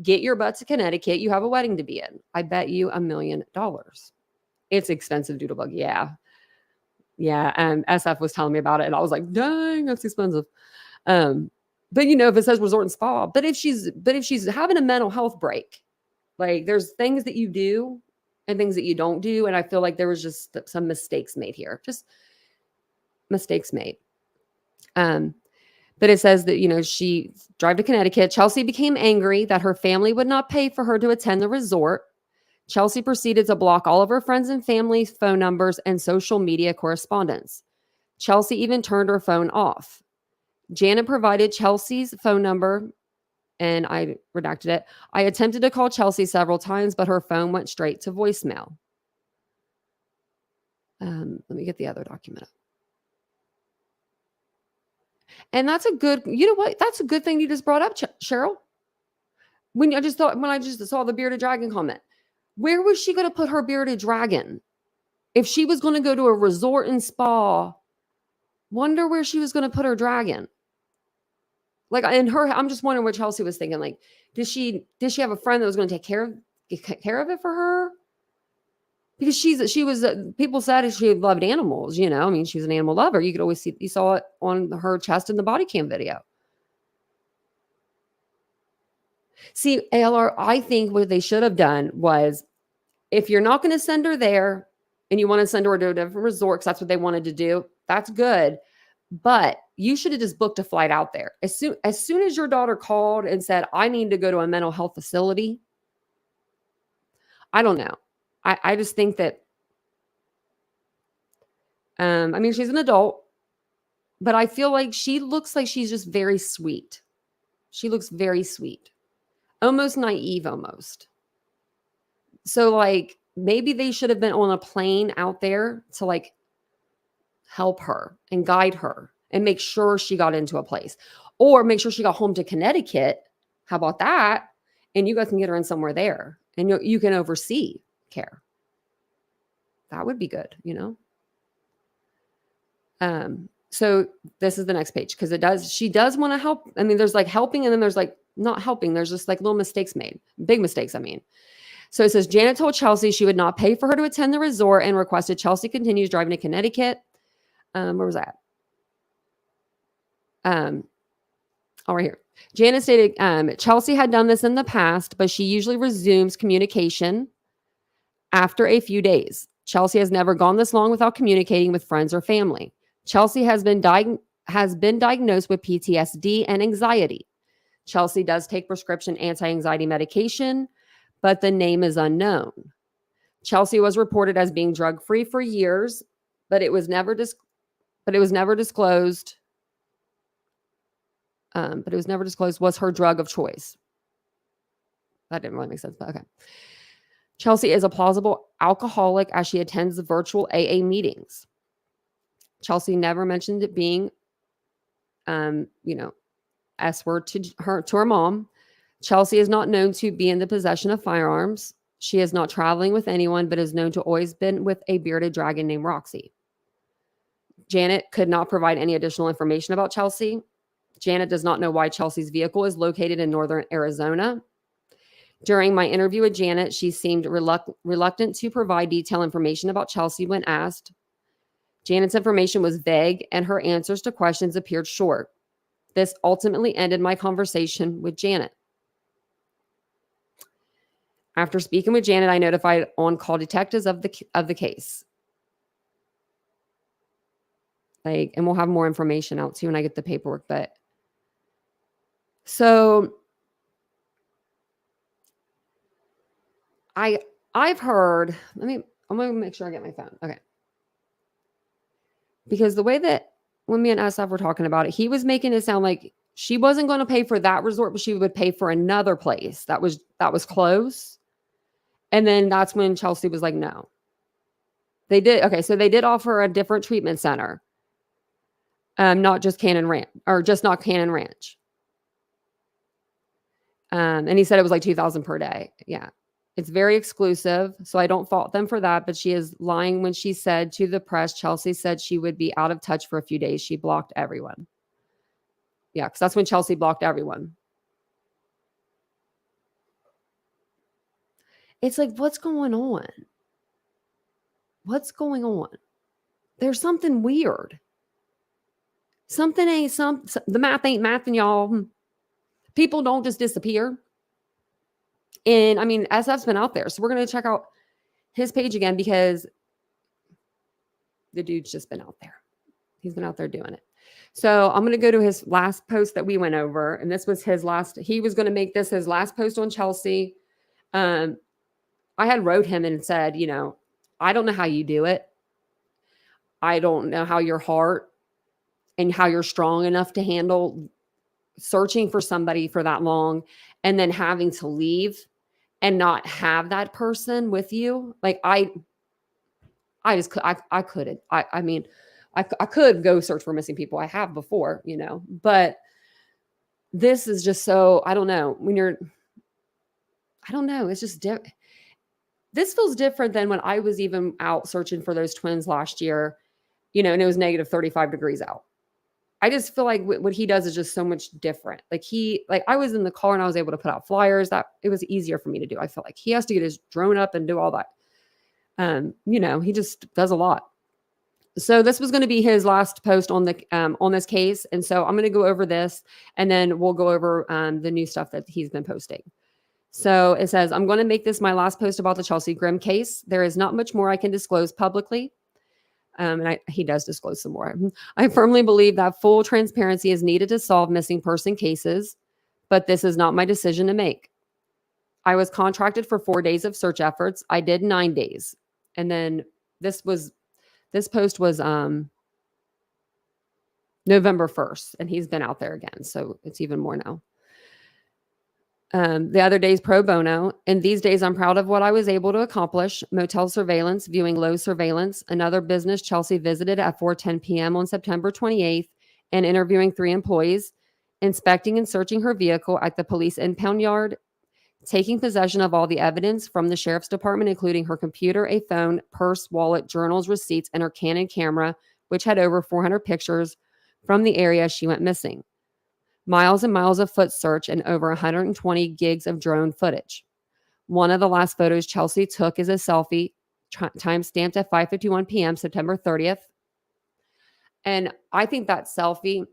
Get your butt to Connecticut. You have a wedding to be in. I bet you $1 million. It's expensive, Doodlebug. Yeah. Yeah. And SF was telling me about it. And I was like, dang, that's expensive. But if it says resort and spa, but if she's having a mental health break, like there's things that you do and things that you don't do. And I feel like there was just some mistakes made here. Just mistakes made. But it says that, she drove to Connecticut. Chelsea became angry that her family would not pay for her to attend the resort. Chelsea proceeded to block all of her friends and family's phone numbers and social media correspondence. Chelsea even turned her phone off. Janet provided Chelsea's phone number, and I redacted it. I attempted to call Chelsea several times, but her phone went straight to voicemail. Let me get the other document up. And that's a good, that's a good thing you just brought up, Cheryl. When I just saw the bearded dragon comment, where was she going to put her bearded dragon? If she was going to go to a resort and spa, wonder where she was going to put her dragon. Like I'm just wondering what Chelsea was thinking. Like, did she have a friend that was going to take care of it for her? Because people said she loved animals, she was an animal lover. You could always you saw it on her chest in the body cam video. See, ALR, I think what they should have done was, if you're not going to send her there and you want to send her to a different resort, because that's what they wanted to do, that's good. But you should have just booked a flight out there. As soon as your daughter called and said, I need to go to a mental health facility, I don't know. I just think that, she's an adult, but I feel like she looks like she's just very sweet. She looks very sweet, almost naive, almost. So like maybe they should have been on a plane out there to like help her and guide her and make sure she got into a place, or make sure she got home to Connecticut. How about that? And you guys can get her in somewhere there and you can oversee care. That would be good, So this is the next page, because she does want to help. There's like helping, and then there's like not helping. There's just like little mistakes made, big mistakes. So it says, Janet told Chelsea she would not pay for her to attend the resort and requested Chelsea continues driving to Connecticut. Where was that? Right here. Janet stated Chelsea had done this in the past, but she usually resumes communication after a few days. Chelsea has never gone this long without communicating with friends or family. Chelsea has been diagnosed with PTSD and anxiety. Chelsea does take prescription anti-anxiety medication, but the name is unknown. Chelsea was reported as being drug-free for years, but it was never disclosed but it was never disclosed, was her drug of choice. That didn't really make sense, but okay. Chelsea is a plausible alcoholic as she attends the virtual AA meetings. Chelsea never mentioned it being, S word to her mom. Chelsea is not known to be in the possession of firearms. She is not traveling with anyone, but is known to always been with a bearded dragon named Roxy. Janet could not provide any additional information about Chelsea. Janet does not know why Chelsea's vehicle is located in northern Arizona. During my interview with Janet, she seemed reluctant to provide detailed information about Chelsea when asked. Janet's information was vague, and her answers to questions appeared short. This ultimately ended my conversation with Janet. After speaking with Janet, I notified on-call detectives of the case. And we'll have more information out too when I get the paperwork. But so I've heard. I'm gonna make sure I get my phone. Okay. Because the way that when me and SF were talking about it, he was making it sound like she wasn't going to pay for that resort, but she would pay for another place that was close. And then that's when Chelsea was like, no. They did. Okay, so they did offer a different treatment center. Not just Cannon Ranch, or just not Cannon Ranch. And he said it was like $2,000 per day. Yeah. It's very exclusive, so I don't fault them for that, but she is lying when she said to the press, Chelsea said she would be out of touch for a few days. She blocked everyone. Yeah, because that's when Chelsea blocked everyone. It's like, what's going on? What's going on? There's something weird. The math ain't mathing, y'all. People don't just disappear. And I mean, SF's been out there. So we're going to check out his page again because the dude's just been out there. He's been out there doing it. So I'm going to go to his last post that we went over. And this was his last. He was going to make this his last post on Chelsea. I had wrote him and said, I don't know how you do it. I don't know how your heart and how you're strong enough to handle searching for somebody for that long and then having to leave and not have that person with you. Like I couldn't. I mean, I could go search for missing people. I have before, but this is just so, I don't know. It's just different. This feels different than when I was even out searching for those twins last year, and it was negative 35 degrees out. I just feel like what he does is just so much different. Like I was in the car and I was able to put out flyers. That it was easier for me to do. I feel like he has to get his drone up and do all that. He just does a lot. So this was going to be his last post on this case. And so I'm going to go over this and then we'll go over the new stuff that he's been posting. So it says, I'm going to make this my last post about the Chelsea Grimm case. There is not much more I can disclose publicly. He does disclose some more. I firmly believe that full transparency is needed to solve missing person cases, but this is not my decision to make. I was contracted for 4 days of search efforts. I did 9 days. And then this post was November 1st, and he's been out there again. So it's even more now. The other days pro bono. In these days, I'm proud of what I was able to accomplish. Motel surveillance, viewing low surveillance, another business Chelsea visited at 4:10 p.m. on September 28th, and interviewing 3 employees, inspecting and searching her vehicle at the police impound yard, taking possession of all the evidence from the sheriff's department, including her computer, a phone, purse, wallet, journals, receipts, and her Canon camera, which had over 400 pictures from the area she went missing. Miles and miles of foot search and over 120 gigs of drone footage. One of the last photos Chelsea took is a selfie, time-stamped at 5:51 p.m., September 30th. And I think that selfie,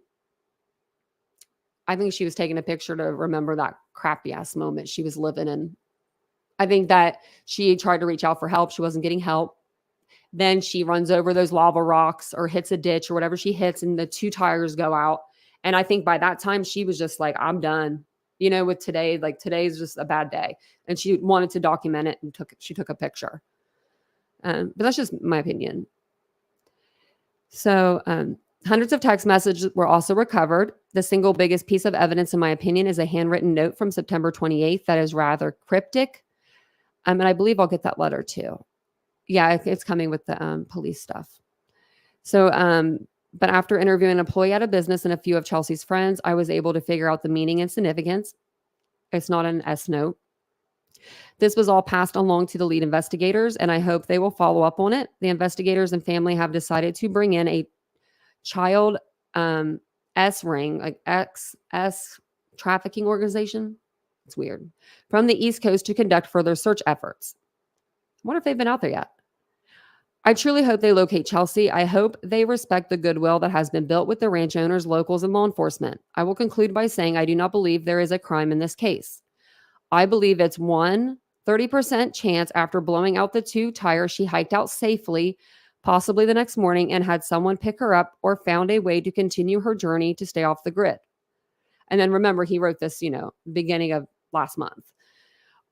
I think she was taking a picture to remember that crappy-ass moment she was living in. I think that she tried to reach out for help. She wasn't getting help. Then she runs over those lava rocks or hits a ditch or whatever she hits, and the 2 tires go out. And I think by that time she was just like, I'm done, with today, like today's just a bad day. And she wanted to document it and she took a picture. But that's just my opinion. So Hundreds of text messages were also recovered. The single biggest piece of evidence, in my opinion, is a handwritten note from September 28th that is rather cryptic. And I believe I'll get that letter too. Yeah, it's coming with the police stuff. So, but after interviewing an employee at a business and a few of Chelsea's friends, I was able to figure out the meaning and significance. It's not an S note. This was all passed along to the lead investigators, and I hope they will follow up on it. The investigators and family have decided to bring in a child S ring, like XS trafficking organization. It's weird. From the East Coast to conduct further search efforts. I wonder if they've been out there yet. I truly hope they locate Chelsea. I hope they respect the goodwill that has been built with the ranch owners, locals, and law enforcement. I will conclude by saying I do not believe there is a crime in this case. I believe it's 30% chance after blowing out the 2 tires, she hiked out safely, possibly the next morning, and had someone pick her up or found a way to continue her journey to stay off the grid. And then remember, he wrote this, beginning of last month.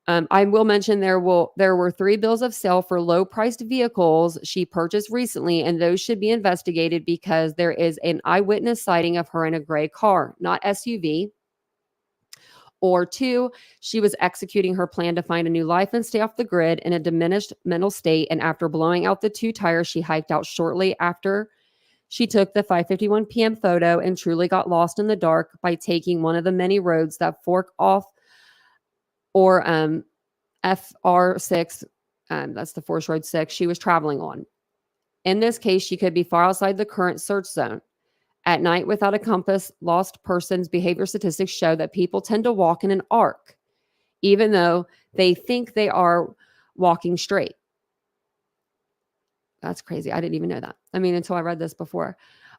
I will mention there were 3 bills of sale for low-priced vehicles she purchased recently, and those should be investigated because there is an eyewitness sighting of her in a gray car, not SUV. Or 2, she was executing her plan to find a new life and stay off the grid in a diminished mental state, and after blowing out the 2 tires, she hiked out shortly after she took the 5:51 p.m. photo and truly got lost in the dark by taking one of the many roads that fork off or FR6, that's the Forest Road 6, she was traveling on. In this case, she could be far outside the current search zone. At night, without a compass, lost persons' behavior statistics show that people tend to walk in an arc, even though they think they are walking straight. That's crazy. I didn't even know that. Until I read this before.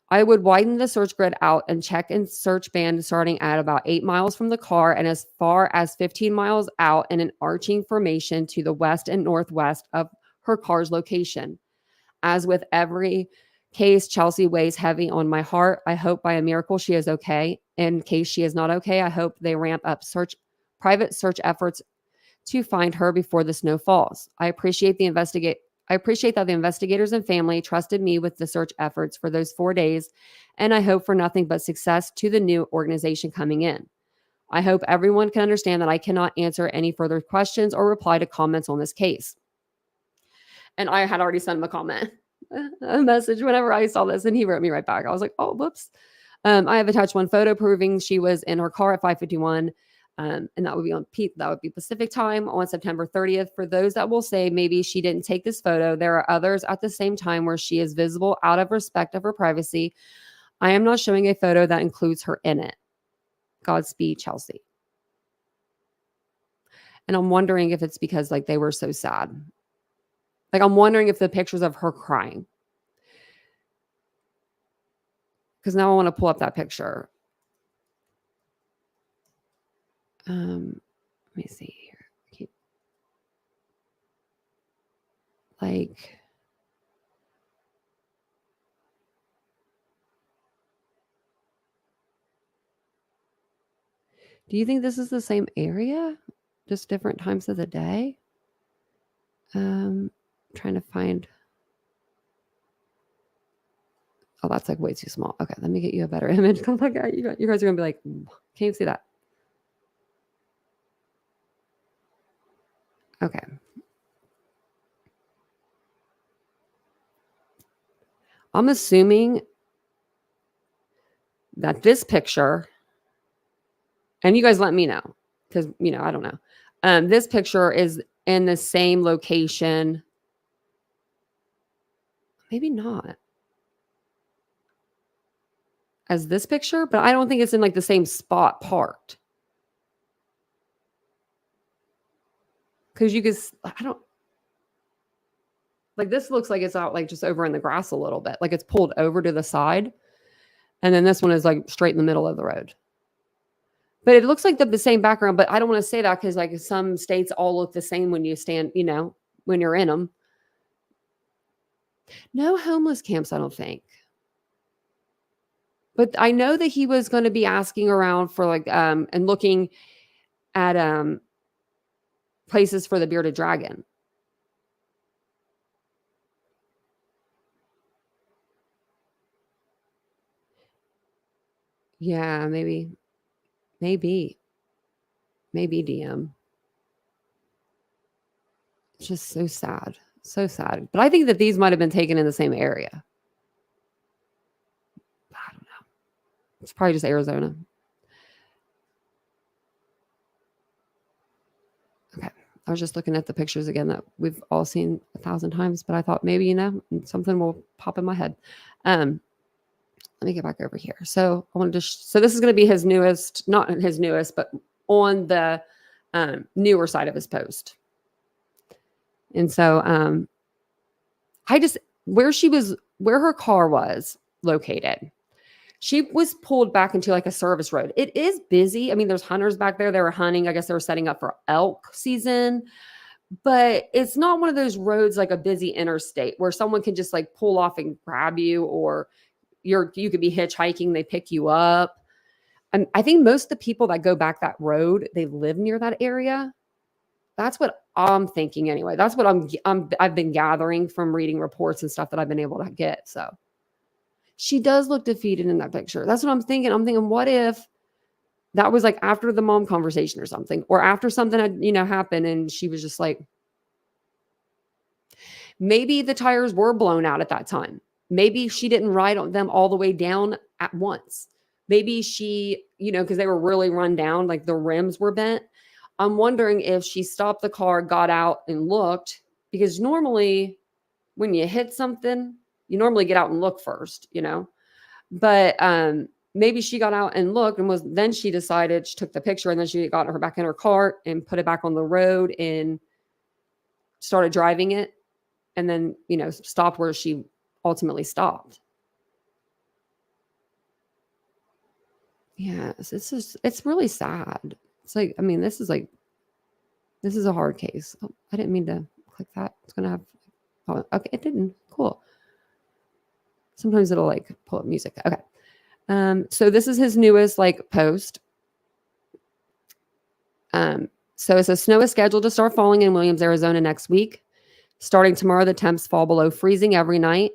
I would widen the search grid out and check and search band starting at about 8 miles from the car and as far as 15 miles out in an arching formation to the west and northwest of her car's location. As with every case, Chelsea weighs heavy on my heart. I hope by a miracle she is okay. In case she is not okay, I hope they ramp up private search efforts to find her before the snow falls. I appreciate that the investigators and family trusted me with the search efforts for those 4 days, and I hope for nothing but success to the new organization coming in. I hope everyone can understand that I cannot answer any further questions or reply to comments on this case. And I had already sent him a message whenever I saw this, and he wrote me right back. I was like, oh, whoops. I have attached one photo proving she was in her car at 5:51. And that would be Pacific time on September 30th. For those that will say maybe she didn't take this photo, there are others at the same time where she is visible out of respect of her privacy. I am not showing a photo that includes her in it. Godspeed, Chelsea. And I'm wondering if it's because they were so sad. I'm wondering if the pictures of her crying. Because now I want to pull up that picture. Let me see here. Do you think this is the same area? Just different times of the day? Trying to find. Oh, that's way too small. Okay, let me get you a better image. Come look at you guys are gonna be like, can you see that? Okay. I'm assuming that this picture, and you guys let me know, because I don't know. This picture is in the same location. Maybe not as this picture, but I don't think it's in the same spot parked. Because you guys, I don't, this looks like it's out just over in the grass a little bit. It's pulled over to the side. And then this one is straight in the middle of the road. But it looks like the same background, but I don't want to say that because some states all look the same when you stand, when you're in them. No homeless camps, I don't think. But I know that he was going to be asking around for and looking at places for the bearded dragon. Yeah, maybe, maybe DM. It's just so sad. So sad. But I think that these might have been taken in the same area. I don't know. It's probably just Arizona. Okay. I was just looking at the pictures again that we've all seen 1,000 times, but I thought maybe, something will pop in my head. Let me get back over here. So I wanted to, so this is going to be his newest, not his newest, but on the newer side of his post. And so I just, where her car was located, she was pulled back into like a service road. It is busy. I mean, there's hunters back there. They were hunting. I guess they were setting up for elk season, but it's not one of those roads like a busy interstate where someone can just like pull off and grab you, or you could be hitchhiking, they pick you up. And I think most of the people that go back that road, they live near that area. That's what I'm thinking anyway. That's what I've been gathering from reading reports and stuff that I've been able to get. So she does look defeated in that picture. That's what I'm thinking. I'm thinking, what if that was like after the mom conversation or something, or after something had, happened and she was just like, maybe the tires were blown out at that time. Maybe she didn't ride on them all the way down at once. Maybe she, because they were really run down, like the rims were bent. I'm wondering if she stopped the car, got out and looked, because normally when you hit something, you normally get out and look first, but maybe she got out and looked and then she decided, she took the picture and then she got her back in her car and put it back on the road and started driving it. And then, stopped where she ultimately stopped. Yes, it's really sad. It's like, I mean, this is a hard case. Oh, I didn't mean to click that. It's going to have, okay, it didn't. Cool. Sometimes it'll like pull up music. Okay. So this is his newest like post. So it says snow is scheduled to start falling in Williams, Arizona next week. Starting tomorrow, the temps fall below freezing every night.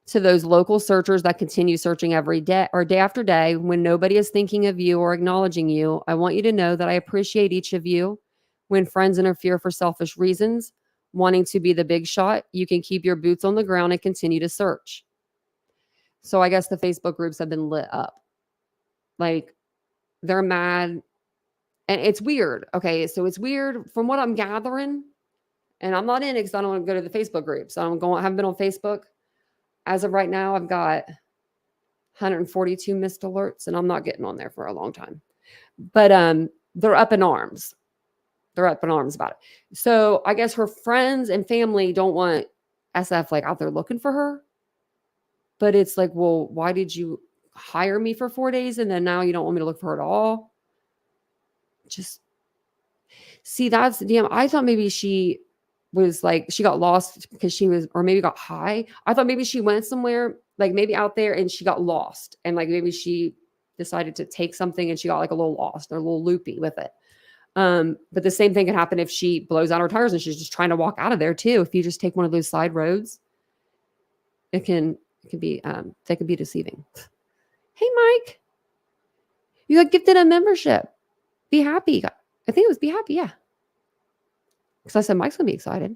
To those local searchers that continue searching every day or day after day, when nobody is thinking of you or acknowledging you, I want you to know that I appreciate each of you. When friends interfere for selfish reasons, wanting to be the big shot, you can keep your boots on the ground and continue to search. So I guess the Facebook groups have been lit up. Like they're mad. And it's weird. Okay. So it's weird from what I'm gathering. And I'm not in it because I don't want to go to the Facebook groups. I haven't been on Facebook. As of right now, I've got 142 missed alerts, and I'm not getting on there for a long time. But they're up in arms. They're up in arms about it. So I guess her friends and family don't want SF like out there looking for her. But it's like, well, why did you hire me for 4 days and then now you don't want me to look for her at all? Just see, that's damn. I thought maybe she was like, she got lost because she was, or maybe got high. I thought maybe she went somewhere, like maybe out there and she got lost. And like maybe she decided to take something and she got like a little lost or a little loopy with it. But the same thing could happen if she blows out her tires and she's just trying to walk out of there too. If you just take one of those side roads, it can be, they could be deceiving. Hey, Mike, you got gifted a membership. Be happy. I think it was be happy. Yeah. Because I said Mike's gonna be excited.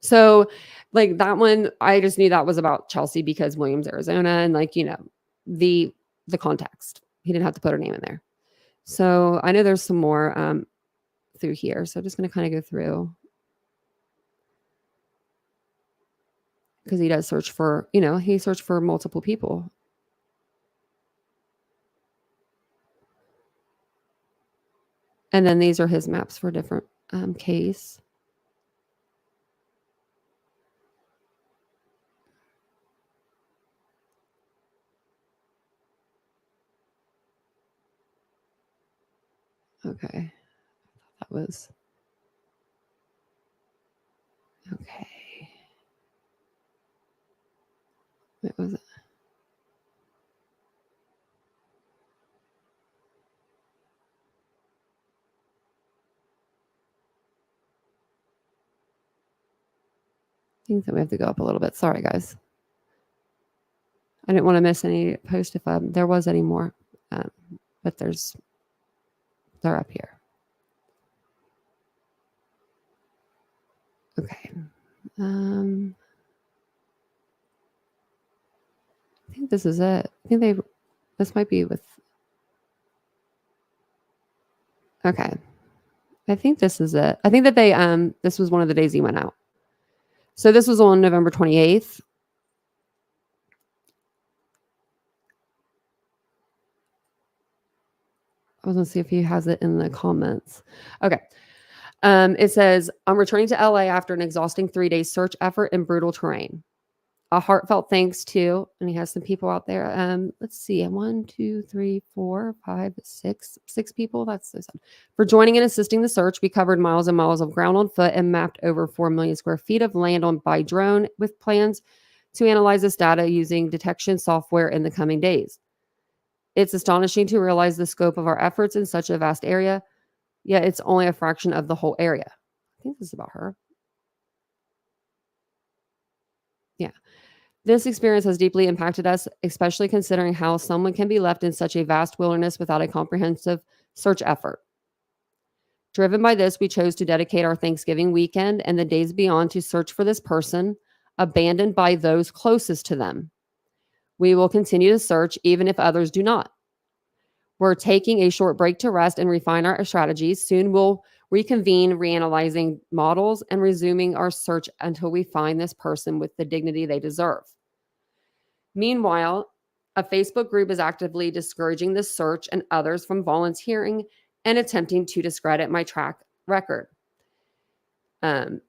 So like that one, I just knew that was about Chelsea because Williams, Arizona, and like, the context. He didn't have to put her name in there. So I know there's some more through here. So I'm just gonna kind of go through because he does search for, he searched for multiple people. And then these are his maps for different case. Okay. That was okay. What was it? I think that we have to go up a little bit. Sorry, guys. I didn't want to miss any post if there was any more, but they're up here. Okay. I think this is it. I think this might be with, okay. I think this is it. I think that this was one of the days he went out. So this was on November 28th. I was going to see if he has it in the comments. Okay. It says, I'm returning to LA after an exhausting 3-day search effort in brutal terrain. A heartfelt thanks to, and he has some people out there. Let's see, 1, 2, 3, 4, 5, 6 people. That's so sad. For joining and assisting the search. We covered miles and miles of ground on foot and mapped over 4 million square feet of land by drone with plans to analyze this data using detection software in the coming days. It's astonishing to realize the scope of our efforts in such a vast area, yet it's only a fraction of the whole area. I think this is about her. Yeah. This experience has deeply impacted us, especially considering how someone can be left in such a vast wilderness without a comprehensive search effort. Driven by this, we chose to dedicate our Thanksgiving weekend and the days beyond to search for this person, abandoned by those closest to them. We will continue to search even if others do not. We're taking a short break to rest and refine our strategies. Soon we'll reconvene, reanalyzing models and resuming our search until we find this person with the dignity they deserve. Meanwhile, a Facebook group is actively discouraging this search and others from volunteering and attempting to discredit my track record. I'm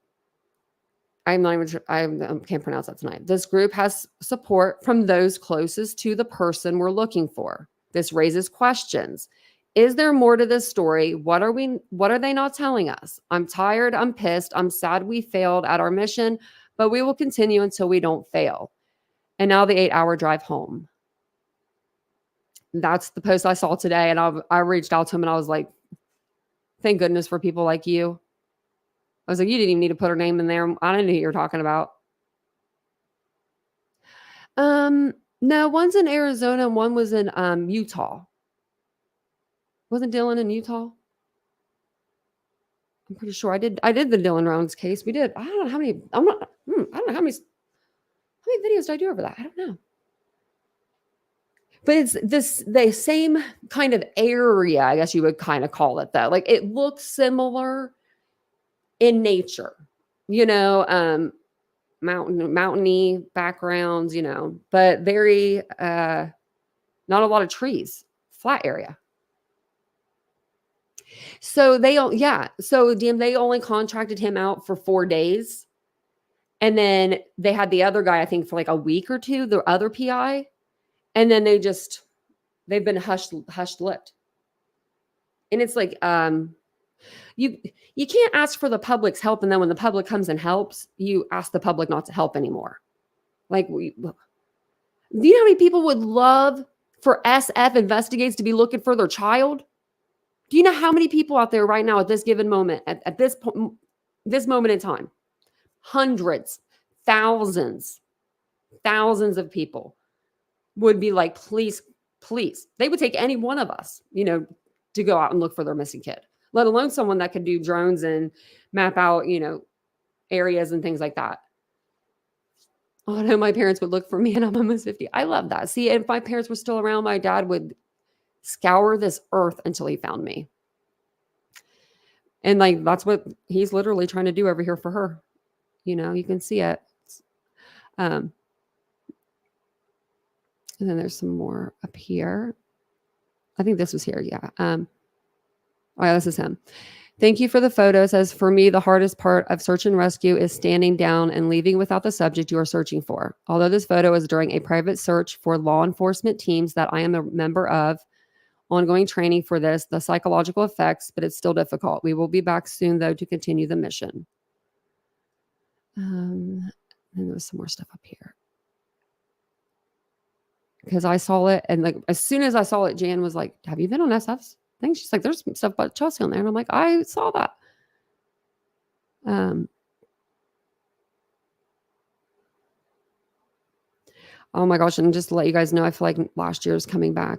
not even sure, I can't pronounce that tonight. This group has support from those closest to the person we're looking for. This raises questions. Is there more to this story? What are they not telling us? I'm tired. I'm pissed. I'm sad we failed at our mission, but we will continue until we don't fail. And now the 8-hour drive home. That's the post I saw today. And I reached out to him and I was like, thank goodness for people like you. I was like, you didn't even need to put her name in there. I didn't know who you were talking about. No, one's in Arizona and one was in Utah. Wasn't Dylan in Utah? I'm pretty sure I did the Dylan Rounds case. We did. I don't know how many. I don't know how many videos did I do over that? I don't know. But it's the same kind of area, I guess you would kind of call it, though. Like it looks similar in nature, mountainy backgrounds, but very not a lot of trees, flat area. So they only contracted him out for 4 days. And then they had the other guy, I think, for like a week or two, the other PI. And then they've been hushed lipped. And it's like, you can't ask for the public's help. And then when the public comes and helps, you ask the public not to help anymore. Like, do you know how many people would love for SF Investigates to be looking for their child? Do you know how many people out there right now at this given moment, at this moment in time? Hundreds, thousands of people would be like, please. They would take any one of us, to go out and look for their missing kid, let alone someone that could do drones and map out, areas and things like that. Oh, I know my parents would look for me and I'm almost 50. I love that. See, if my parents were still around, my dad would scour this earth until he found me. And like, that's what he's literally trying to do over here for her. You can see it. And then there's some more up here. I think this was here. Yeah. Oh yeah, this is him. Thank you for the photos. As for me, the hardest part of search and rescue is standing down and leaving without the subject you are searching for. Although this photo is during a private search for law enforcement teams that I am a member of, ongoing training for this, the psychological effects, but it's still difficult. We will be back soon, though, to continue the mission. And there's some more stuff up here. Because I saw it, and like as soon as I saw it, Jan was like, have you been on SF's thing? She's like, there's some stuff about Chelsea on there. And I'm like, I saw that. Oh my gosh. And just to let you guys know, I feel like last year's coming back.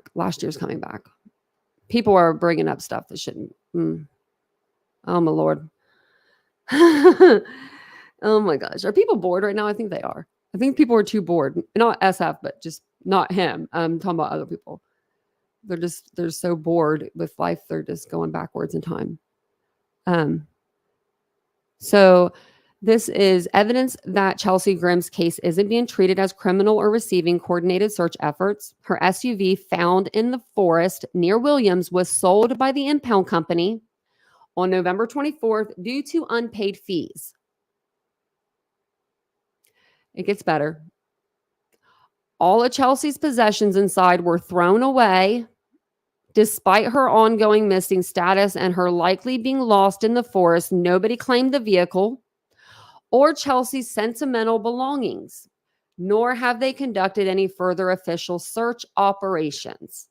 People are bringing up stuff that shouldn't. Oh my Lord. Oh my gosh. Are people bored right now? I think they are. I think people are too bored. Not SF, but just not him. I'm talking about other people. They're so bored with life. They're just going backwards in time. So this is evidence that Chelsea Grimm's case isn't being treated as criminal or receiving coordinated search efforts. Her SUV found in the forest near Williams was sold by the impound company on November 24th due to unpaid fees. It gets better. All of Chelsea's possessions inside were thrown away despite her ongoing missing status and her likely being lost in the forest. Nobody claimed the vehicle or Chelsea's sentimental belongings, nor have they conducted any further official search operations.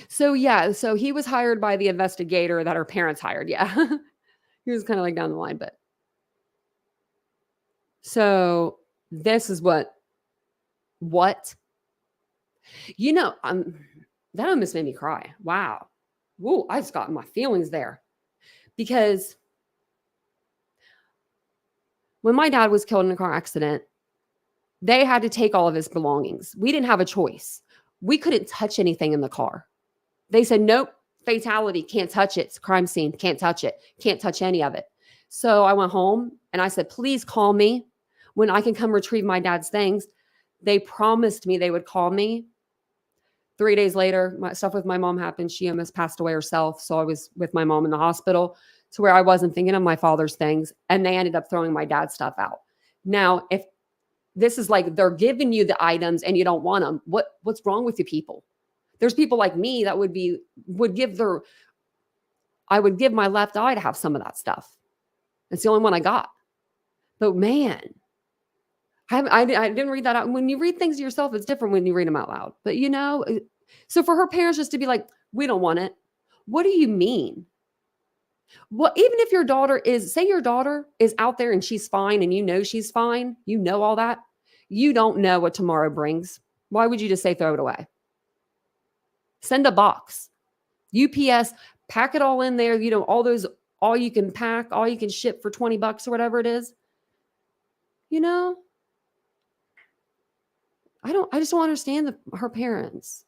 So he was hired by the investigator that her parents hired. Yeah. He was kind of like down the line, but so this is what that almost made me cry. Wow. Whoa, I just got my feelings there. Because when my dad was killed in a car accident, they had to take all of his belongings. We didn't have a choice. We couldn't touch anything in the car. They said, nope, fatality, can't touch it. It's a crime scene, can't touch it, can't touch any of it. So I went home and I said, please call me when I can come retrieve my dad's things. They promised me they would call me. 3 days later, my stuff with my mom happened. She almost passed away herself. So I was with my mom in the hospital to where I wasn't thinking of my father's things. And they ended up throwing my dad's stuff out. Now, if this is like they're giving you the items and you don't want them, what's wrong with you people? There's people like me that I would give my left eye to have some of that stuff. It's the only one I got. But man, I didn't read that out. When you read things to yourself, it's different when you read them out loud. But so for her parents just to be like, we don't want it. What do you mean? Well, even if your daughter is out there and she's fine and she's fine, all that, you don't know what tomorrow brings. Why would you just say throw it away? Send a box. UPS, pack it all in there. All you can pack, all you can ship for $20 or whatever it is. I just don't understand her parents.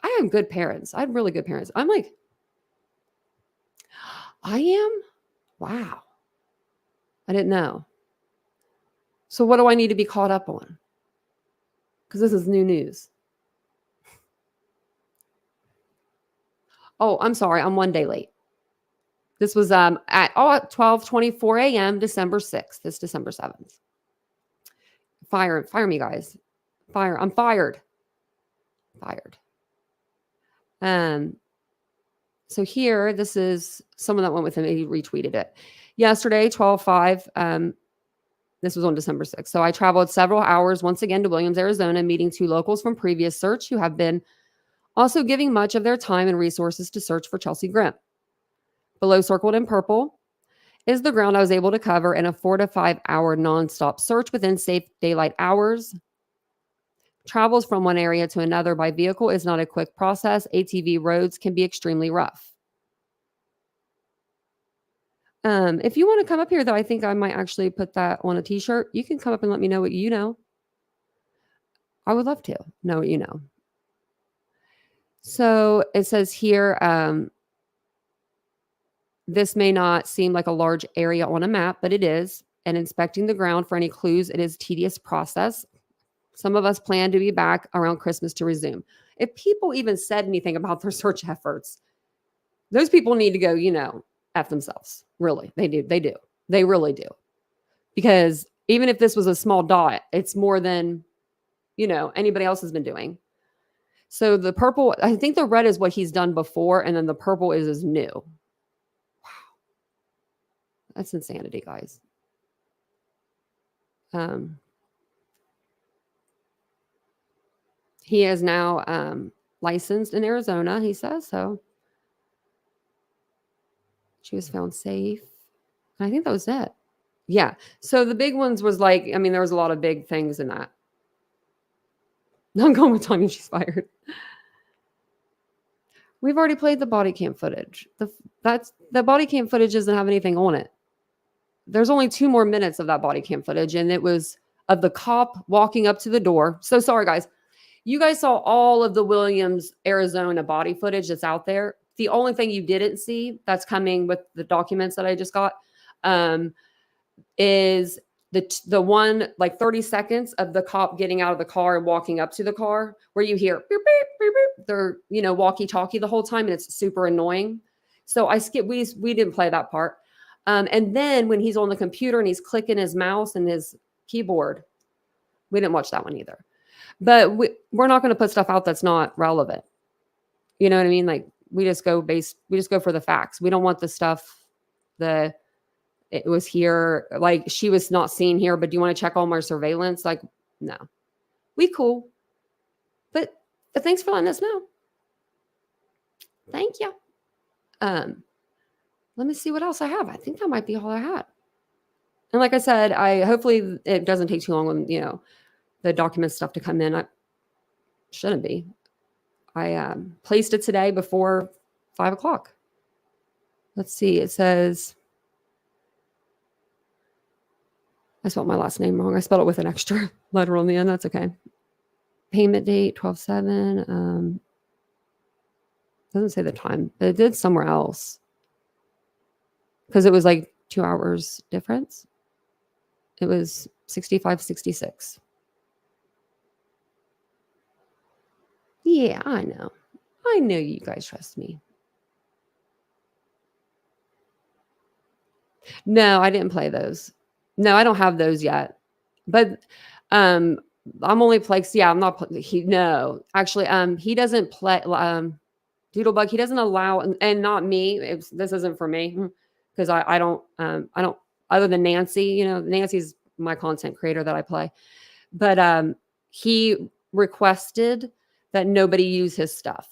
I have good parents. I have really good parents. I'm like, I am? Wow. I didn't know. So what do I need to be caught up on? Because this is new news. Oh, I'm sorry. I'm 1 day late. This was at 12:24 a.m. December 6th. This December 7th. Fire me, guys. I'm fired. So here, this is someone that went with him. He retweeted it. Yesterday, 12/5. This was on December 6th. So I traveled several hours once again to Williams, Arizona, meeting 2 locals from previous search who have been also giving much of their time and resources to search for Chelsea Grimm. Below circled in purple is the ground I was able to cover in a 4 to 5 hour nonstop search within safe daylight hours. Travels from one area to another by vehicle is not a quick process. ATV roads can be extremely rough. If you want to come up here, though, I think I might actually put that on a t-shirt. You can come up and let me know what you know. I would love to know what you know. So it says here, this may not seem like a large area on a map, but it is. And inspecting the ground for any clues, it is a tedious process. Some of us plan to be back around Christmas to resume. If people even said anything about their search efforts, those people need to go, F themselves. Really, they do. They really do. Because even if this was a small dot, it's more than, anybody else has been doing. So the purple, I think the red is what he's done before, and then the purple is new. Wow. That's insanity, guys. He is now licensed in Arizona, he says. So she was found safe. And I think that was it. Yeah. So the big ones was like, I mean, there was a lot of big things in that. I'm going with Tanya. She's fired. We've already played the body cam footage. The body cam footage doesn't have anything on it. There's only 2 more minutes of that body cam footage, and it was of the cop walking up to the door. So sorry, guys. You guys saw all of the Williams, Arizona body footage that's out there. The only thing you didn't see that's coming with the documents that I just got is the one like 30 seconds of the cop getting out of the car and walking up to the car where you hear beep, beep, beep, beep. They're, walkie-talkie the whole time, and it's super annoying. So we didn't play that part. And then when he's on the computer and he's clicking his mouse and his keyboard, we didn't watch that one either. But we're not going to put stuff out that's not relevant. You know what I mean? Like we just go for the facts. We don't want the stuff it was here, like she was not seen here, but do you want to check all my surveillance? Like, no. We cool. But thanks for letting us know. Thank you. Let me see what else I have. I think that might be all I had. And like I said, hopefully it doesn't take too long when, the document stuff to come in. I shouldn't be. I placed it today before 5 o'clock. Let's see. It says, I spelled my last name wrong. I spelled it with an extra letter on the end. That's okay. Payment date, 12/7. Doesn't say the time, but it did somewhere else. Because it was like 2 hours difference. It was 65.66. Yeah, I know. I know you guys trust me. No, I didn't play those. No, I don't have those yet. But I'm only playing. Yeah, I'm not. No, actually, he doesn't play. Doodlebug. He doesn't allow, and not me. This isn't for me because I don't. Other than Nancy, Nancy's my content creator that I play, but he requested that nobody use his stuff.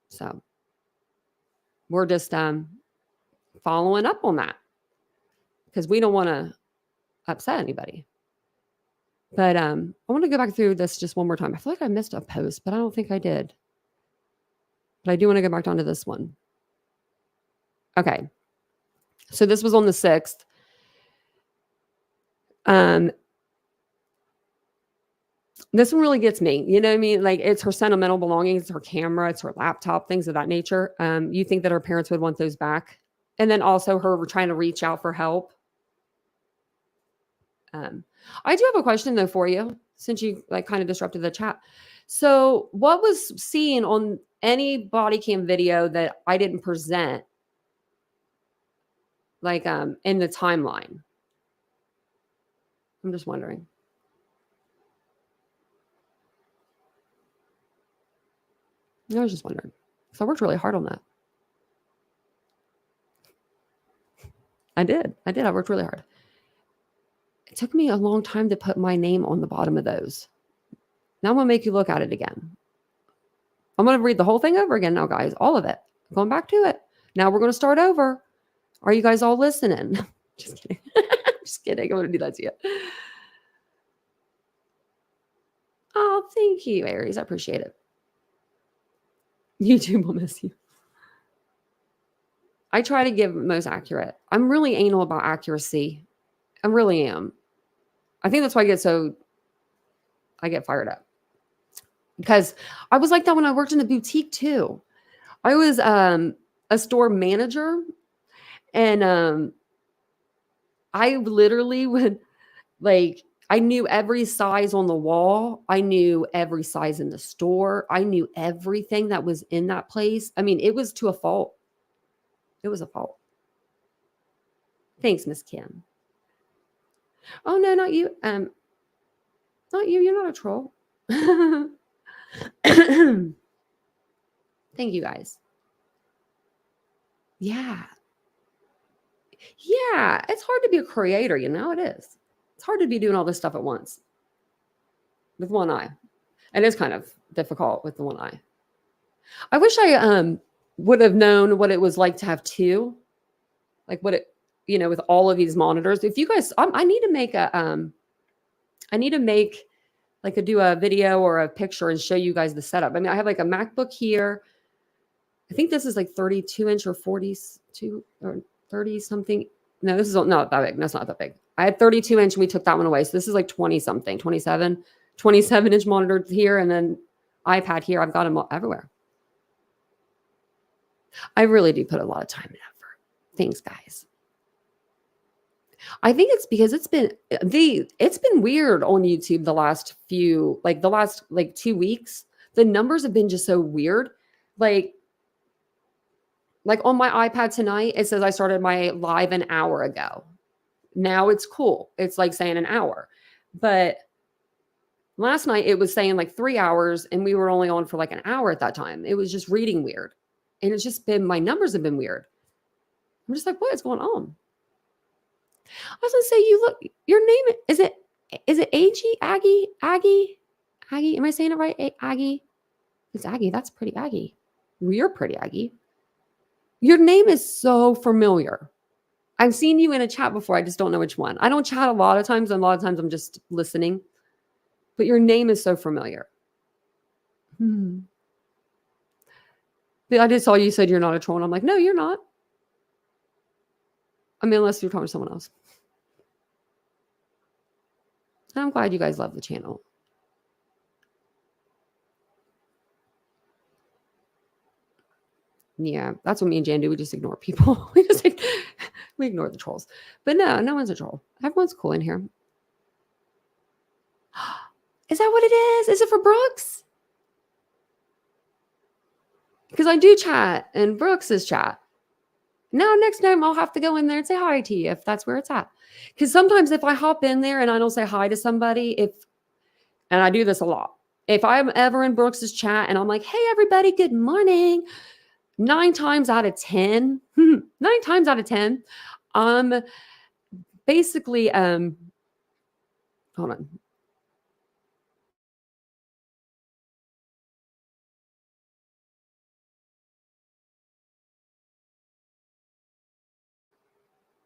So we're just following up on that because we don't want to upset anybody. But I want to go back through this just one more time. I feel like I missed a post, but I don't think I did. But I do want to go back down to this one. Okay. So this was on the 6th. This one really gets me. You know what I mean? Like it's her sentimental belongings, it's her camera, it's her laptop, things of that nature. You think that her parents would want those back. And then also her trying to reach out for help. I do have a question though for you, since you like kind of disrupted the chat. So what was seen on any body cam video that I didn't present, like in the timeline? I'm just wondering. I was just wondering. So I worked really hard on that. I did. I worked really hard. It took me a long time to put my name on the bottom of those. Now I'm going to make you look at it again. I'm going to read the whole thing over again now, guys. All of it. I'm going back to it. Now we're going to start over. Are you guys all listening? Just kidding. Just kidding. I'm going to do that to you. Oh, thank you, Aries. I appreciate it. YouTube will miss you. I try to give most accurate. I'm really anal about accuracy. I really am. I think that's why I get fired up. Because I was like that when I worked in a boutique too. I was a store manager, and I literally would I knew every size on the wall. I knew every size in the store. I knew everything that was in that place. I mean, it was to a fault. It was a fault. Thanks, Miss Kim. Oh, no, not you. Not you. You're not a troll. Thank you, guys. Yeah. Yeah. It's hard to be a creator. It is. It's hard to be doing all this stuff at once with one eye. It is kind of difficult with the one eye. I wish I would have known what it was like to have two. Like what it, with all of these monitors. If you guys, I need to make do a video or a picture and show you guys the setup. I mean, I have like a MacBook here. I think this is like 32-inch or 42 or 30 something. No, this is not that big. No, it's not that big. I had 32-inch and we took that one away. So this is like 20 something, 27-inch monitor here. And then iPad here. I've got them all everywhere. I really do put a lot of time and effort. Thanks, guys. I think it's because it's been weird on YouTube the last 2 weeks. The numbers have been just so weird. Like on my iPad tonight, it says I started my live an hour ago. Now it's cool. It's like saying an hour. But last night it was saying like 3 hours and we were only on for like an hour at that time. It was just reading weird. And it's just been, my numbers have been weird. I'm just like, what is going on? I was gonna say, your name, is it Aggie? Am I saying it right? Aggie? It's Aggie. That's pretty Aggie. You're pretty Aggie. Your name is so familiar. I've seen you in a chat before. I just don't know which one. I don't chat a lot of times, and a lot of times I'm just listening. But your name is so familiar. I just saw you said you're not a troll. And I'm like, no, you're not. I mean, unless you're talking to someone else. I'm glad you guys love the channel. Yeah, that's what me and Jan do. We just ignore people. we ignore the trolls. But no one's a troll. Everyone's cool in here. Is that what it is? Is it for Brooks? Because I do chat and Brooks is chat. Now, next time I'll have to go in there and say hi to you if that's where it's at. Because sometimes if I hop in there and I don't say hi to somebody, and I do this a lot, if I'm ever in Brooks's chat and I'm like, hey, everybody, good morning. 9 times out of 10, basically, hold on.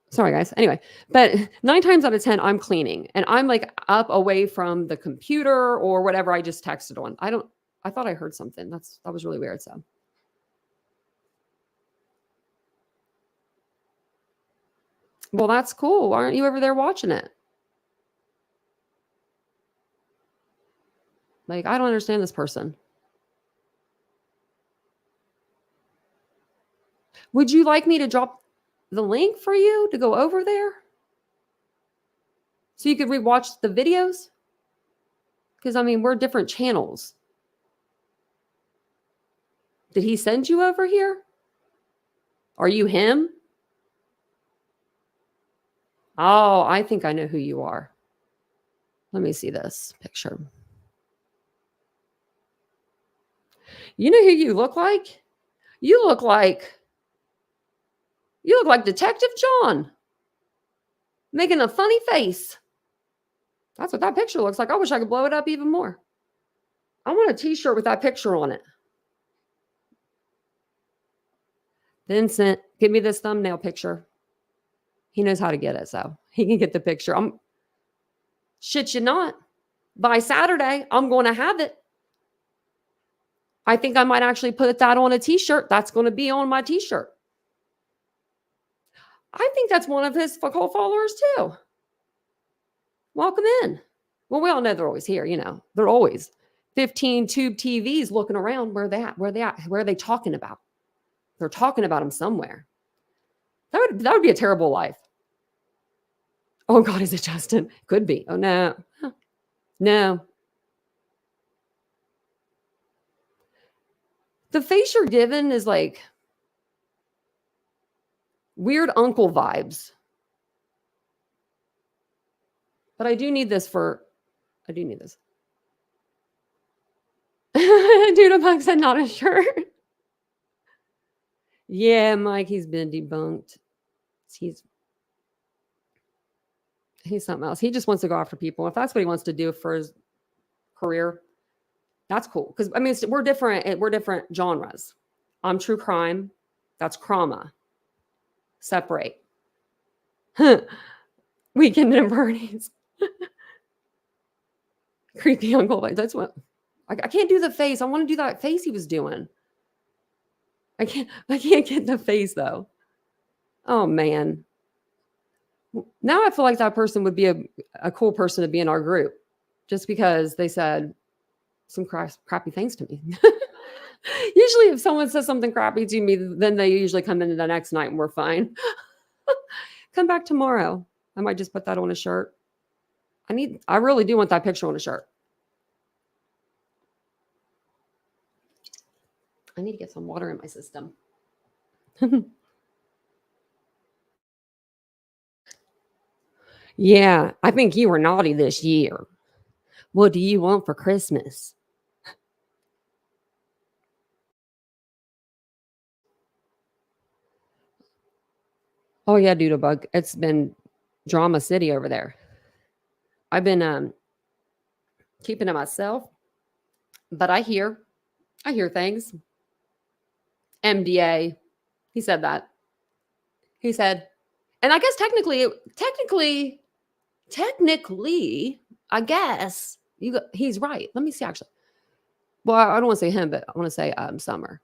Sorry, guys. Anyway, but 9 times out of 10, I'm cleaning and I'm like up away from the computer or whatever I just texted on. I thought I heard something. That was really weird. So. Well, that's cool. Why aren't you over there watching it? Like, I don't understand this person. Would you like me to drop the link for you to go over there? So you could rewatch the videos? Because, I mean, we're different channels. Did he send you over here? Are you him? Oh, I think I know who you are. Let me see this picture. You know who you look like? You look like Detective John. Making a funny face. That's what that picture looks like. I wish I could blow it up even more. I want a t-shirt with that picture on it. Vincent, give me this thumbnail picture. He knows how to get it, so he can get the picture. Shit you not. By Saturday, I'm going to have it. I think I might actually put that on a t-shirt. That's going to be on my t-shirt. I think that's one of his followers too. Welcome in. Well, we all know they're always here, They're always 15 tube TVs looking around. Where they at? Where are they talking about? They're talking about them somewhere. That would be a terrible life. Oh God, is it Justin? Could be. Oh no. No. The face you're given is like weird uncle vibes. But I do need this. Dude, Mike said not a shirt. Yeah, Mike, he's been debunked. He's something else. He just wants to go after people. If that's what he wants to do for his career, that's cool. Because I mean, we're different. We're different genres. I'm true crime. That's trauma. Separate. Weekend at Bernie's. Creepy uncle. That's what I can't do the face. I want to do that face he was doing. I can't get the face though. Oh man. Now I feel like that person would be a cool person to be in our group just because they said some crappy things to me. Usually if someone says something crappy to me, then they usually come in the next night and we're fine. Come back tomorrow. I might just put that on a shirt. I really do want that picture on a shirt. I need to get some water in my system. Yeah, I think you were naughty this year. What do you want for Christmas? Oh yeah, Doodlebug. It's been drama city over there. I've been keeping to myself, but I hear things. MDA. He said that. He said, and I guess technically, I guess he's right. Let me see actually. Well, I don't want to say him, but I want to say Summer.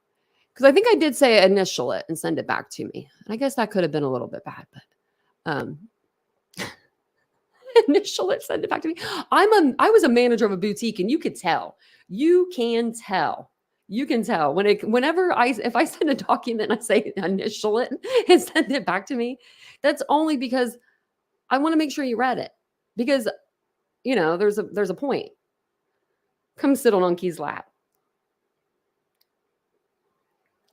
Because I think I did say initial it and send it back to me. And I guess that could have been a little bit bad, but initial it, send it back to me. I was a manager of a boutique, and you could tell. You can tell. You can tell if I send a document and I say initial it and send it back to me, that's only because I want to make sure you read it. Because there's a point. Come sit on Unkey's lap.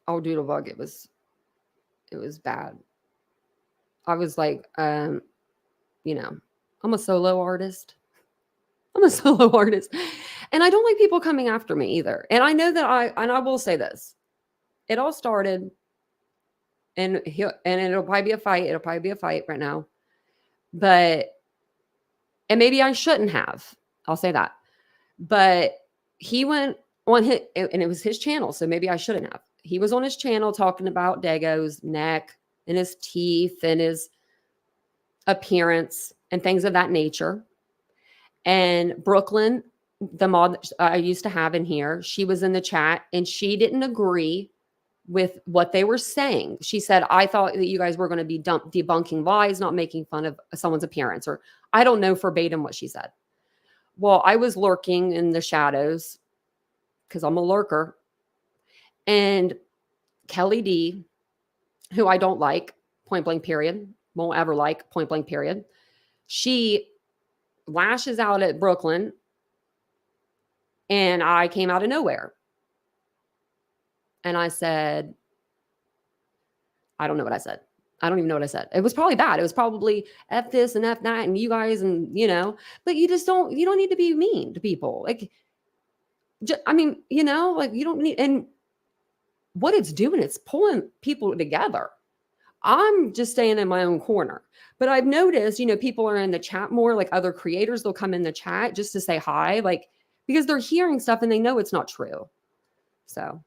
Oh, Doodlebug, it was bad. I was like, I'm a solo artist. I'm a solo artist. And I don't like people coming after me either. And I know that I will say this. It all started and it'll probably be a fight. It'll probably be a fight right now. And maybe I shouldn't have. I'll say that. But he went on and it was his channel. So maybe I shouldn't have. He was on his channel talking about Dago's neck and his teeth and his appearance and things of that nature. And Brooklyn, the mod I used to have in here, she was in the chat and she didn't agree with what they were saying. She said, I thought that you guys were going to be debunking lies, not making fun of someone's appearance, or I don't know verbatim what she said. Well, I was lurking in the shadows because I'm a lurker. And Kelly D, who I don't like, point blank period, won't ever like, point blank period. She lashes out at Brooklyn and I came out of nowhere. And I said, I don't know what I said. I don't even know what I said. It was probably bad. It was probably F this and F that and you guys and, but you don't need to be mean to people. Like, you don't need, and what it's doing, it's pulling people together. I'm just staying in my own corner. But I've noticed, people are in the chat more, like other creators, they'll come in the chat just to say hi, like, because they're hearing stuff and they know it's not true. So.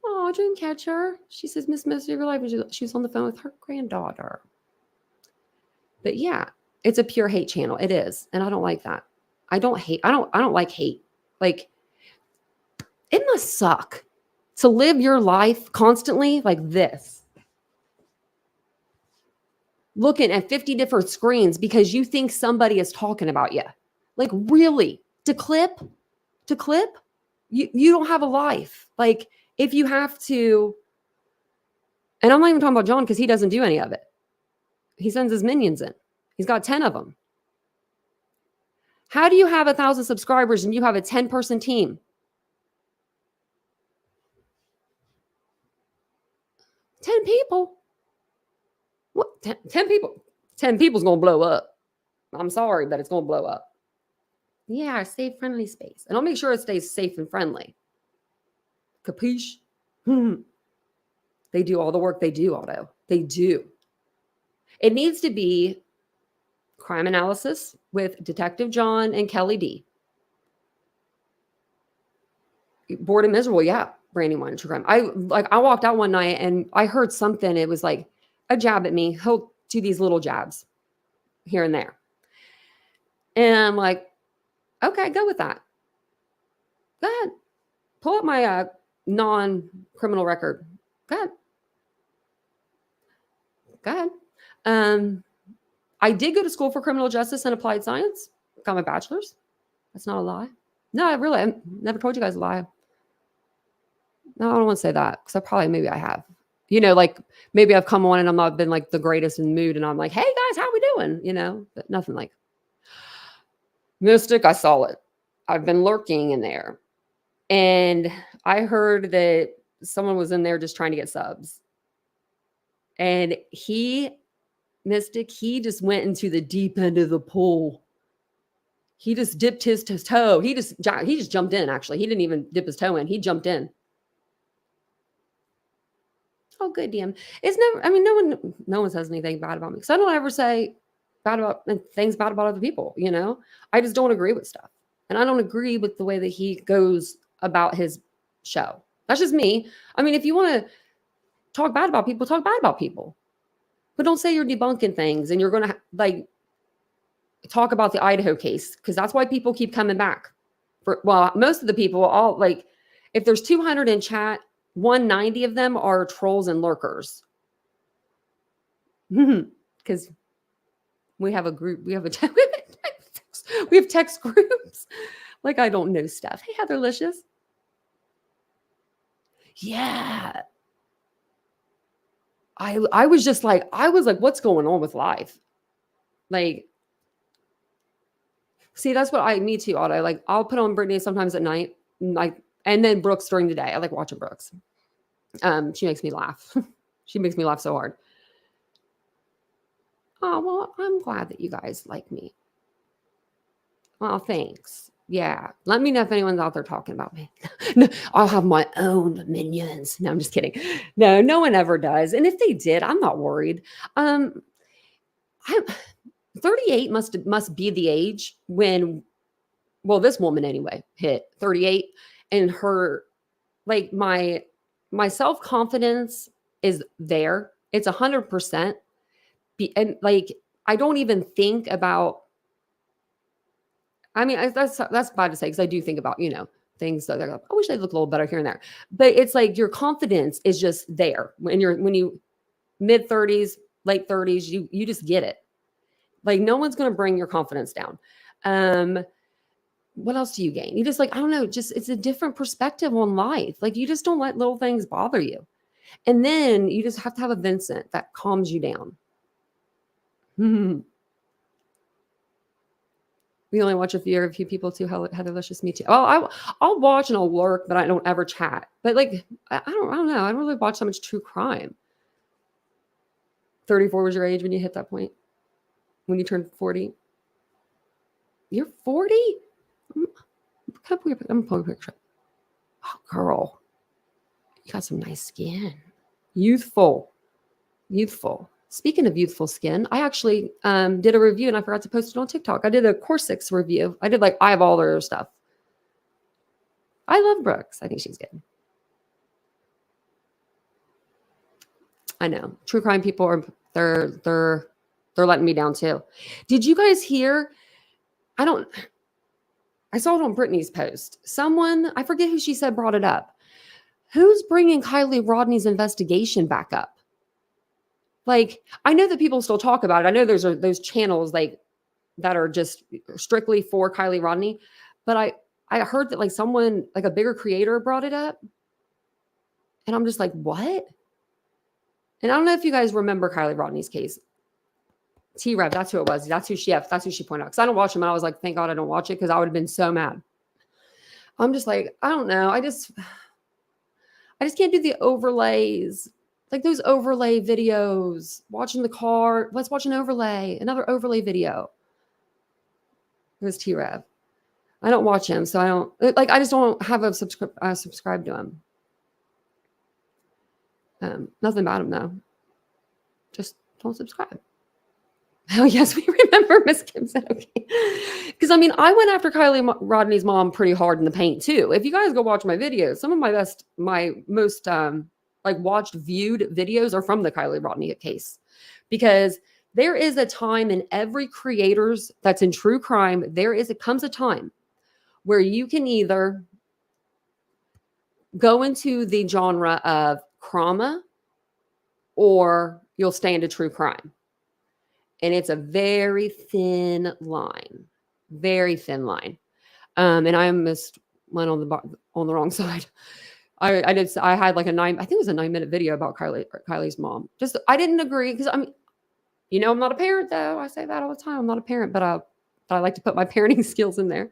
Oh, Dreamcatcher. She says, Miss Most of your life. She was on the phone with her granddaughter. But yeah, it's a pure hate channel. It is. And I don't like that. I don't like hate. Like, it must suck to live your life constantly like this. Looking at 50 different screens because you think somebody is talking about you. Like, really? To clip? You don't have a life. Like, if you have to, and I'm not even talking about John because he doesn't do any of it. He sends his minions in. He's got 10 of them. How do you have 1,000 subscribers and you have a 10-person team? 10 people? What? 10 people? 10 people's going to blow up. I'm sorry, but it's going to blow up. Yeah, safe, friendly space. And I'll make sure it stays safe and friendly. Capiche? They do all the work they do, Otto. They do. It needs to be crime analysis with Detective John and Kelly D. Bored and miserable, yeah. Brandywine True Crime. I walked out one night and I heard something. It was like a jab at me. He'll do these little jabs here and there. And I'm like, okay, go with that. Go ahead. Pull up my non-criminal record. Go ahead. Go ahead. I did go to school for criminal justice and applied science. Got my bachelor's. That's not a lie. No, I never told you guys a lie. No, I don't want to say that because maybe I have. Like maybe I've come on and I'm not been like the greatest in the mood and I'm like, hey guys, how we doing? But nothing like Mystic. I saw it. I've been lurking in there. And I heard that someone was in there just trying to get subs. And Mystic, he just went into the deep end of the pool. He just dipped his toe. He just jumped in, actually. He didn't even dip his toe in. He jumped in. Oh, good, DM. It's never, I mean, no one says anything bad about me. Because I don't ever say things bad about other people, I just don't agree with stuff. And I don't agree with the way that he goes about his show. That's just me. I mean, if you want to talk bad about people, talk bad about people. But don't say you're debunking things and you're going to talk about the Idaho case, because that's why people keep coming back. Most of the people, if there's 200 in chat, 190 of them are trolls and lurkers. Because we have a group, we have text groups. Like, I don't know stuff. Hey, Heatherlicious. Yeah. I was just like, what's going on with life? Like, see, that's what me too, Otto. Like, I'll put on Brittany sometimes at night, and then Brooks during the day. I like watching Brooks. She makes me laugh. She makes me laugh so hard. Oh, well, I'm glad that you guys like me. Well, thanks. Yeah. Let me know if anyone's out there talking about me. No, I'll have my own minions. No, I'm just kidding. No one ever does. And if they did, I'm not worried. 38 must be the age when, well, this woman anyway, hit 38, and her, like, my self-confidence is there. It's 100%. And like, I don't even think about, I mean, that's bad to say, because I do think about, things that they're like, I wish I'd look a little better here and there. But it's like your confidence is just there when you mid 30s, late 30s, you just get it. Like, no one's going to bring your confidence down. What else do you gain? You just, like, I don't know, just, it's a different perspective on life. Like, you just don't let little things bother you. And then you just have to have a Vincent that calms you down. We only watch a few people too. Heatherlicious, me too. Well, I'll watch and I'll lurk, but I don't ever chat. But like, I don't know. I don't really watch so much true crime. 34 was your age when you hit that point? When you turned 40? You're 40? I'm gonna pull a picture. Oh, girl. You got some nice skin. Youthful. Speaking of youthful skin, I actually did a review and I forgot to post it on TikTok. I did a Corsics review. I have all their stuff. I love Brooks. I think she's good. I know. True crime people are they're letting me down too. Did you guys hear? I saw it on Brittany's post. Someone, I forget who she said brought it up. Who's bringing Kylie Rodney's investigation back up? Like, I know that people still talk about it. I know there's those channels like that are just strictly for Kylie Rodney, but I heard that like someone, like a bigger creator, brought it up, and I'm just like, what? And I don't know if you guys remember Kylie Rodney's case. T-Rev, that's who it was. That's who she pointed out. Because I don't watch them. And I was like, thank God I don't watch it, because I would have been so mad. I'm just like, I don't know. I just can't do the overlays. Like those overlay videos, watching the car. Let's watch an overlay, another overlay video. There's T-Rev. I don't watch him, so I don't, like, I just don't have a subscribe to him. Nothing about him though. Just don't subscribe. Oh yes, we remember Miss Kim said okay. Because I mean, I went after Kylie Rodney's mom pretty hard in the paint too. If you guys go watch my videos, some of my most like watched, viewed videos are from the Kylie Rodney case, because there is a time in every creator's that's in true crime. Comes a time where you can either go into the genre of trauma or you'll stay into true crime. And it's a very thin line, very thin line. And I almost went on the wrong side. I had like I think it was a 9-minute video about Kylie's mom. Just, I didn't agree because I'm not a parent though. I say that all the time. I'm not a parent, but I like to put my parenting skills in there.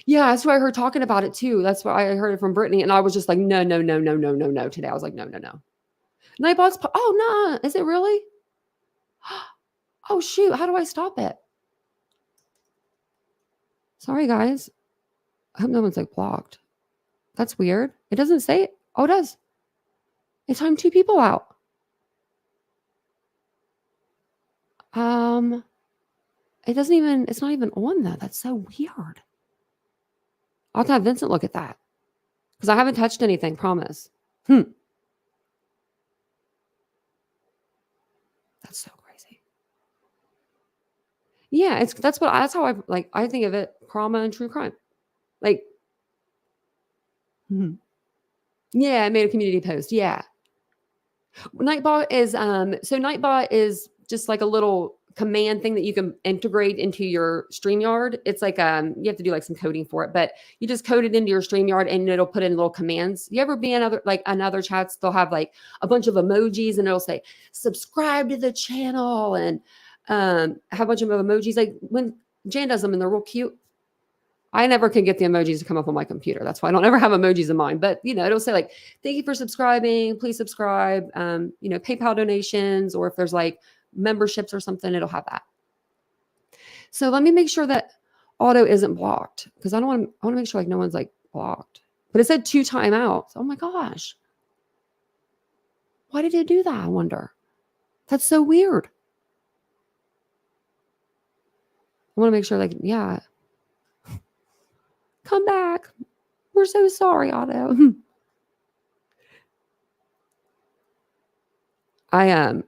Yeah, that's why I heard talking about it too. That's why I heard it from Brittany, and I was just like, no, no, no, no, no, no, no. Today I was like, no, no, no. Nightbot's. Oh no, is it really? Oh shoot, how do I stop it? Sorry guys. I hope no one's like blocked. That's weird. It doesn't say it. Oh, it does. It timed 2 people out. It's not even on though. That's so weird. I'll have to have Vincent look at that. Because I haven't touched anything, promise. That's so crazy. Yeah, that's how I think of it, trauma and true crime. Like, yeah, I made a community post. Yeah. Nightbot is just like a little command thing that you can integrate into your StreamYard. It's like you have to do like some coding for it, but you just code it into your StreamYard and it'll put in little commands. You ever be in other chats, they'll have like a bunch of emojis and it'll say subscribe to the channel and have a bunch of emojis. Like when Jan does them and they're real cute. I never can get the emojis to come up on my computer. That's why I don't ever have emojis in mine. But, it'll say like, thank you for subscribing. Please subscribe. PayPal donations, or if there's like memberships or something, it'll have that. So let me make sure that auto isn't blocked, because I want to make sure like no one's like blocked. But it said 2 timeouts. Oh my gosh. Why did it do that? I wonder. That's so weird. I want to make sure like, yeah. Come back. We're so sorry, Otto. I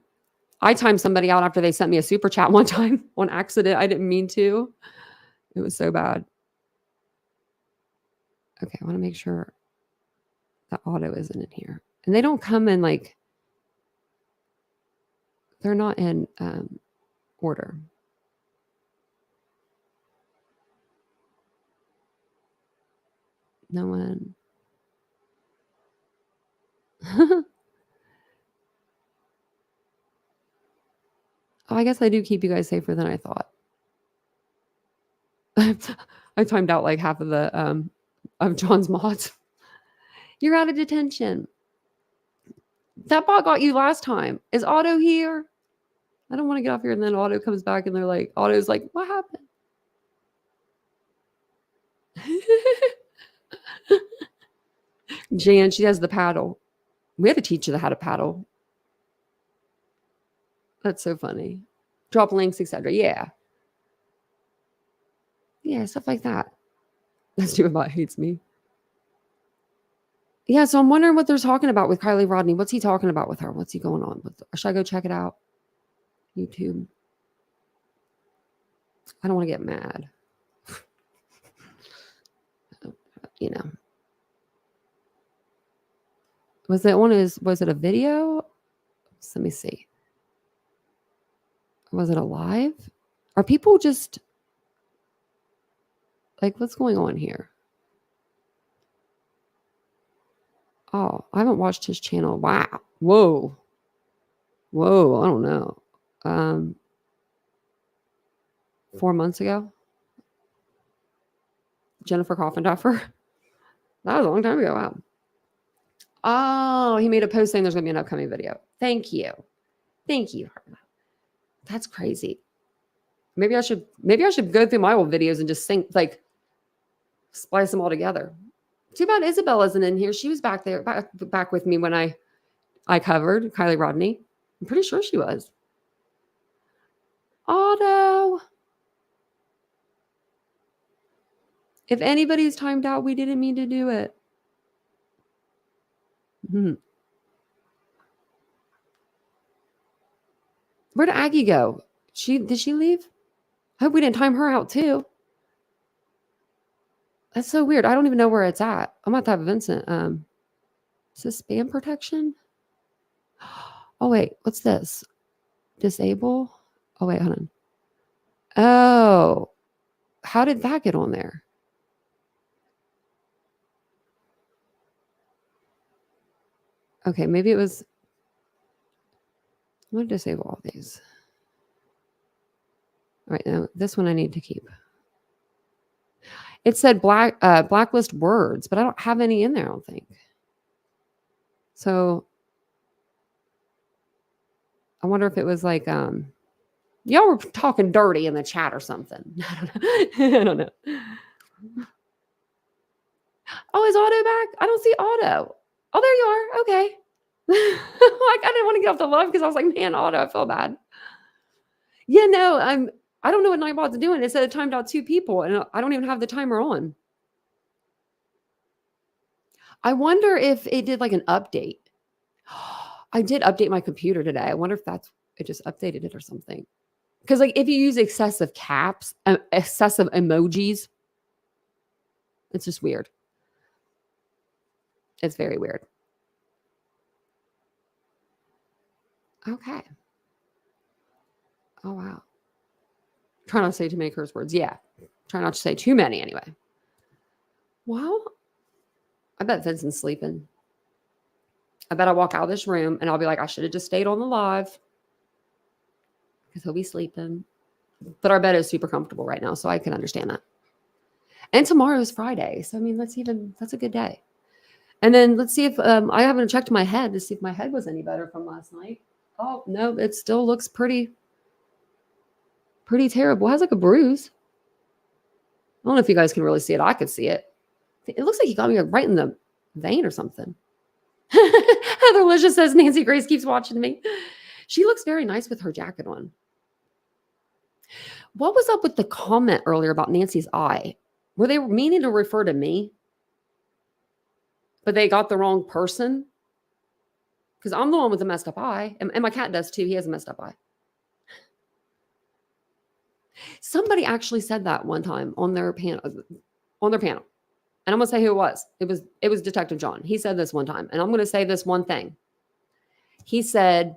timed somebody out after they sent me a super chat one time on accident. I didn't mean to. It was so bad. Okay, I want to make sure that auto isn't in here. And they don't come in like, they're not in order. No one. I guess I do keep you guys safer than I thought. I timed out like half of the of John's mods. You're out of detention. That bot got you last time. Is Otto here? I don't want to get off here and then Otto comes back and they're like, Otto's like, what happened? Jan, she has the paddle. We had to teach her how to paddle. That's so funny. Drop links, etc. Yeah. Yeah, stuff like that. That's too bot hates me. Yeah, so I'm wondering what they're talking about with Kylie Rodney. What's he talking about with her? What's he going on with? Should I go check it out? YouTube. I don't want to get mad. Was it a video? So let me see. Was it a live? Are people just like, what's going on here? Oh, I haven't watched his channel. Wow. Whoa. I don't know. 4 months ago. Jennifer Coffinduffer. That was a long time ago. Wow. Oh, he made a post saying there's going to be an upcoming video. Thank you. That's crazy. Maybe I should go through my old videos and just splice them all together. Too bad Isabel isn't in here. She was back there, back with me when I covered Kylie Rodney. I'm pretty sure she was. Otto. If anybody's timed out, we didn't mean to do it. Mhm. Where did Aggie go? Did she leave? I hope we didn't time her out too. That's so weird. I don't even know where it's at. I'm about to have Vincent. Is this spam protection? Oh wait, what's this? Disable? Oh wait, hold on. Oh, how did that get on there? Okay, maybe it was. I'm gonna disable all these. All right, now this one I need to keep. It said blacklist words, but I don't have any in there, I don't think. So I wonder if it was like y'all were talking dirty in the chat or something. I don't know. Oh, is Auto back? I don't see Auto. Oh, there you are. Okay. Like I didn't want to get off the live because I was like, man, Auto, I feel bad. Yeah, no, I don't know what Nightbot's doing. It said it timed out 2 people, and I don't even have the timer on. I wonder if it did like an update. I did update my computer today. I wonder if it just updated it or something. Because like if you use excessive caps, excessive emojis, it's just weird. It's very weird. Okay. Oh wow. Try not to say too many curse words. Yeah. Try not to say too many anyway. Well, I bet Vincent's sleeping. I bet I walk out of this room and I'll be like, I should have just stayed on the live. Because he'll be sleeping. But our bed is super comfortable right now, so I can understand that. And tomorrow is Friday. So I mean, that's a good day. And then let's see if I haven't checked my head to see if my head was any better from last night. Oh no, it still looks pretty terrible. It has like a bruise. I don't know if you guys can really see it. I could see it. It looks like he got me right in the vein or something. Heather Licia says Nancy Grace keeps watching me. She looks very nice with her jacket on. What was up with the comment earlier about Nancy's eye? Were they meaning to refer to me? But they got the wrong person? Because I'm the one with the messed up eye. And my cat does too. He has a messed up eye. Somebody actually said that one time on their panel. And I'm gonna say who it was. It was Detective John. He said this one time, and I'm gonna say this one thing. He said,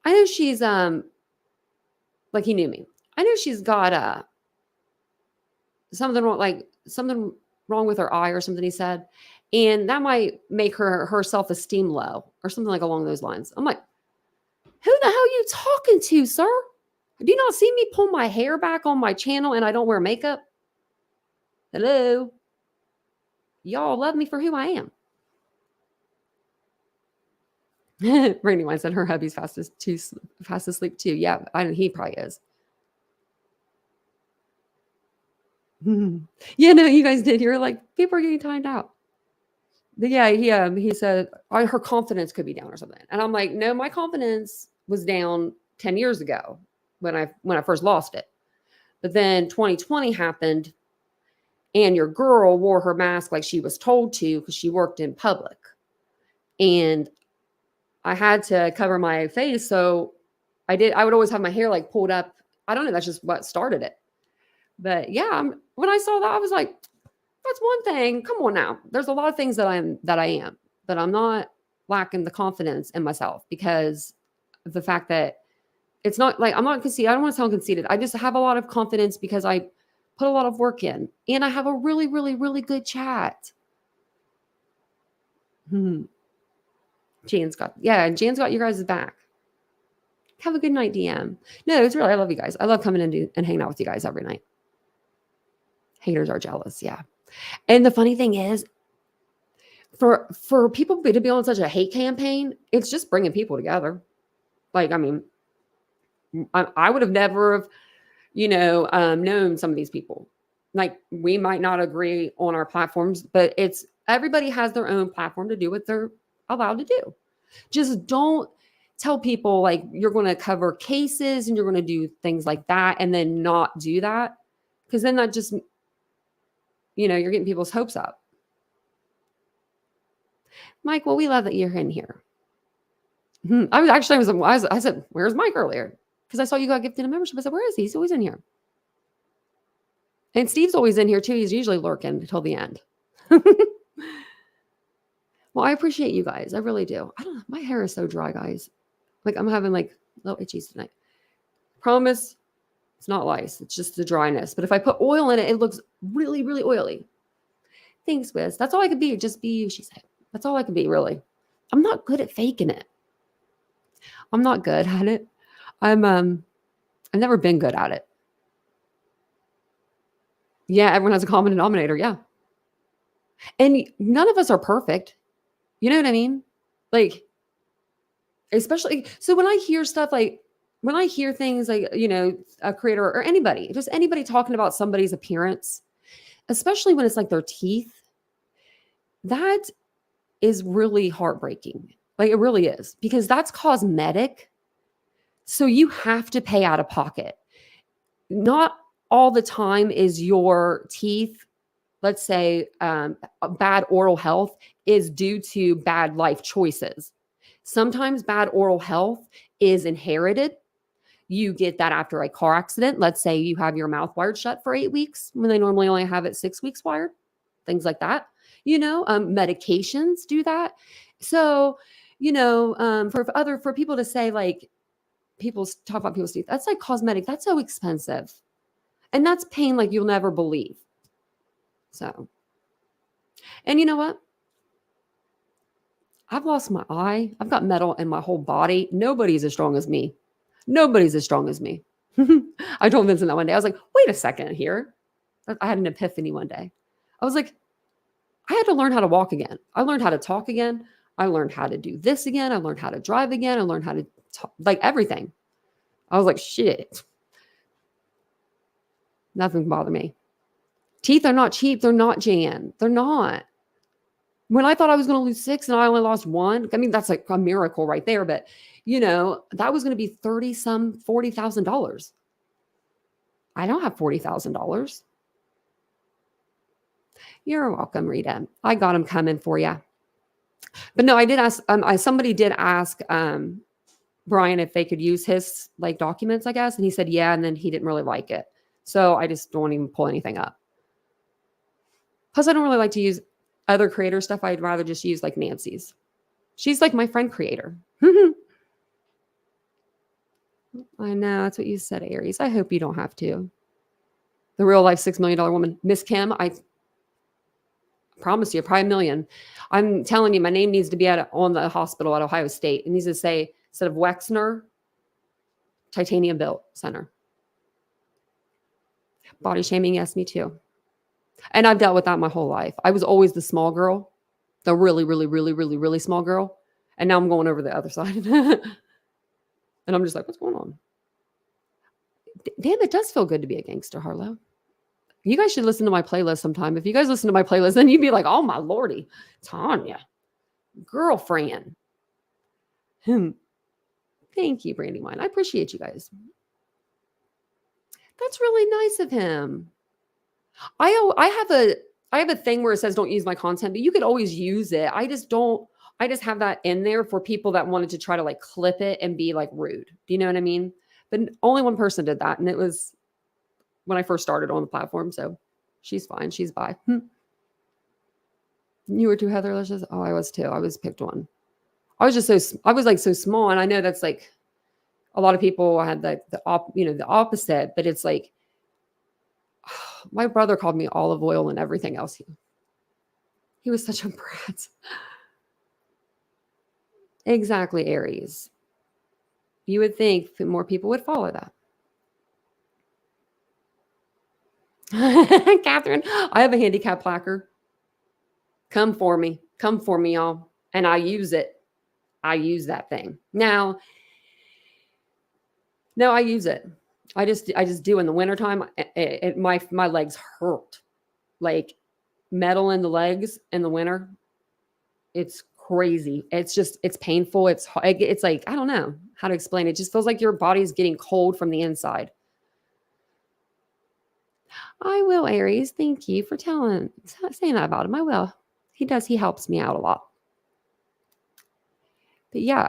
I know she's like he knew me. I know she's got something wrong with her eye or something, he said. And that might make her self-esteem low or something like along those lines. I'm like, who the hell are you talking to, sir? Do you not see me pull my hair back on my channel and I don't wear makeup? Hello? Y'all love me for who I am. Brandy Wine said her hubby's fast asleep too. Yeah, he probably is. Yeah, no, you guys did. You're like, people are getting timed out. But yeah, he said her confidence could be down or something. And I'm like, no, my confidence was down 10 years ago when I first lost it. But then 2020 happened and your girl wore her mask like she was told to because she worked in public. And I had to cover my face. So I would always have my hair like pulled up. I don't know. That's just what started it. But yeah, when I saw that, I was like, that's one thing. Come on now. There's a lot of things that I am, but I'm not lacking the confidence in myself because of the fact that it's not like I'm not conceited. I don't want to sound conceited. I just have a lot of confidence because I put a lot of work in and I have a really, really, really good chat. Jan's got you guys' back. Have a good night, DM. No, it's really, I love you guys. I love coming in and hanging out with you guys every night. Haters are jealous. Yeah. And the funny thing is, for people to be on such a hate campaign, it's just bringing people together. Like, I mean, I would have never, known some of these people. Like, we might not agree on our platforms, but everybody has their own platform to do what they're allowed to do. Just don't tell people like you're going to cover cases and you're going to do things like that and then not do that. Because then that just, you're getting people's hopes up. Mike, well, we love that you're in here. I said, where's Mike earlier? Because I saw you got gifted a membership. I said, where is he? He's always in here. And Steve's always in here too. He's usually lurking until the end. Well, I appreciate you guys. I really do. I don't know. My hair is so dry, guys. Like I'm having like little itchies tonight. Promise it's not lice. It's just the dryness. But if I put oil in it, it looks really, really oily. Thanks, Wiz. That's all I could be. Just be you, she said. That's all I could be, really. I'm not good at faking it. I'm not good at it. I've never been good at it. Yeah, everyone has a common denominator. Yeah. And none of us are perfect. You know what I mean? Like, especially, so when I hear stuff like, when I hear things like, a creator or anybody, just anybody talking about somebody's appearance, especially when it's like their teeth, that is really heartbreaking. Like it really is, because that's cosmetic. So you have to pay out of pocket. Not all the time is your teeth, let's say, bad oral health is due to bad life choices. Sometimes bad oral health is inherited. You get that after a car accident. Let's say you have your mouth wired shut for 8 weeks when they normally only have it 6 weeks wired, things like that. Medications do that. So, for people to say like, people talk about people's teeth, that's like cosmetic. That's so expensive. And that's pain like you'll never believe. So, and you know what? I've lost my eye. I've got metal in my whole body. Nobody's as strong as me. Nobody's as strong as me. I told Vincent that one day. I was like, wait a second here. I had an epiphany one day. I was like, I had to learn how to walk again. I learned how to talk again. I learned how to do this again. I learned how to drive again. I learned how to talk, like everything. I was like, shit. Nothing can bother me. Teeth are not cheap. They're not, Jan. They're not. When I thought I was going to lose 6 and I only lost 1, I mean, that's like a miracle right there. But, that was going to be $40,000. I don't have $40,000. You're welcome, Rita. I got them coming for you. But no, I did ask, somebody did ask Brian if they could use his like documents, I guess. And he said, yeah. And then he didn't really like it. So I just don't even pull anything up. Plus, I don't really like to use other creator stuff. I'd rather just use like Nancy's. She's like my friend creator. I know. That's what you said, Aries. I hope you don't have to. The real life $6 million woman. Miss Kim, I promise you, probably $1 million. I'm telling you, my name needs to be on the hospital at Ohio State. It needs to say, instead of Wexner, TitaniumBuilt Center. Body shaming, yes, me too. And I've dealt with that my whole life. I was always the small girl, the really, really, really, really, really small girl. And now I'm going over the other side. And I'm just like, what's going on? Damn, it does feel good to be a gangster, Harlow. You guys should listen to my playlist sometime. If you guys listen to my playlist, then you'd be like, oh my lordy, Tanya, girlfriend. Thank you, Brandywine. I appreciate you guys. That's really nice of him. I have a thing where it says don't use my content, but you could always use it. I just have that in there for people that wanted to try to like clip it and be like rude. Do you know what I mean? But only one person did that. And it was when I first started on the platform. So she's fine. She's by. You were too Heatherlicious? Oh, I was too. I was picked one. I was so small. And I know that's like a lot of people had the opposite, but it's like, my brother called me olive oil and everything else. He was such a brat. Exactly, Aries. You would think more people would follow that. Catherine, I have a handicap placard. Come for me, y'all. And I use it. I use that thing. No, I use it. I just do in the wintertime. My legs hurt. Like metal in the legs in the winter. It's crazy. It's painful. It's like, I don't know how to explain it. It just feels like your body's getting cold from the inside. I will, Aries. Thank you for saying that about him. I will. He helps me out a lot. But yeah,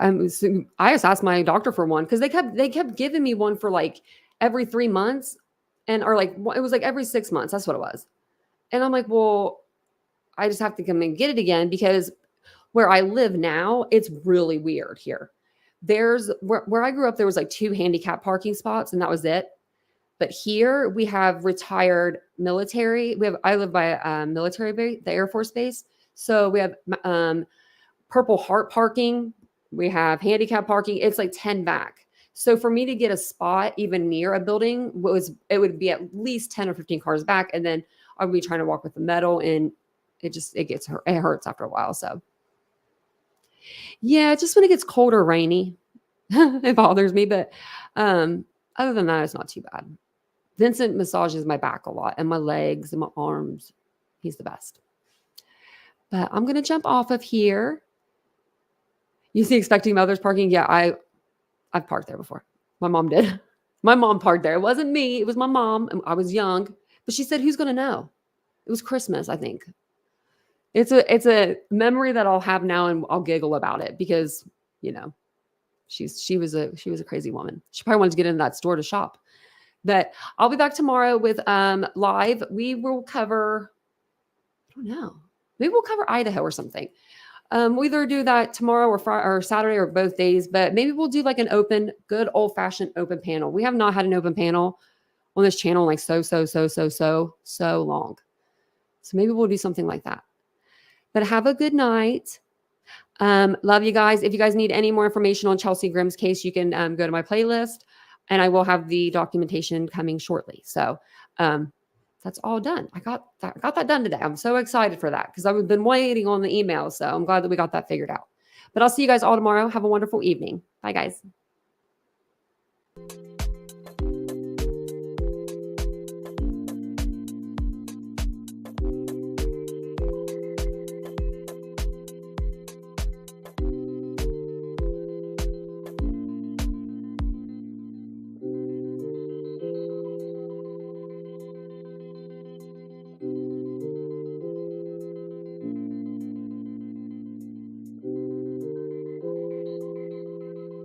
I just asked my doctor for one because they kept giving me one for like every 3 months, or like it was like every 6 months. That's what it was. And I'm like, well, I just have to come and get it again because where I live now, it's really weird here. There's where I grew up, there was like two handicap parking spots, and that was it. But here we have retired military. I live by a military base, the Air Force base. So we have Purple Heart parking. We have handicap parking. It's like 10 back. So for me to get a spot even near a building it would be at least 10 or 15 cars back. And then I would be trying to walk with the metal, and it hurts after a while. So yeah, just when it gets cold or rainy, it bothers me. But other than that, it's not too bad. Vincent massages my back a lot and my legs and my arms. He's the best. But I'm going to jump off of here. You see expecting mothers parking? Yeah, I've parked there before. My mom did. My mom parked there. It wasn't me. It was my mom. I was young. But she said, who's going to know? It was Christmas, I think. It's a memory that I'll have now, and I'll giggle about it because, she was a crazy woman. She probably wanted to get into that store to shop. But I'll be back tomorrow with live. We will cover, I don't know. Maybe we'll cover Idaho or something. We'll either do that tomorrow or Friday or Saturday or both days, but maybe we'll do like an good old fashioned open panel. We have not had an open panel on this channel like so long. So maybe we'll do something like that. But have a good night. Love you guys. If you guys need any more information on Chelsea Grimm's case, you can go to my playlist, and I will have the documentation coming shortly. So that's all done. I got that done today. I'm so excited for that because I've been waiting on the email. So I'm glad that we got that figured out. But I'll see you guys all tomorrow. Have a wonderful evening. Bye, guys.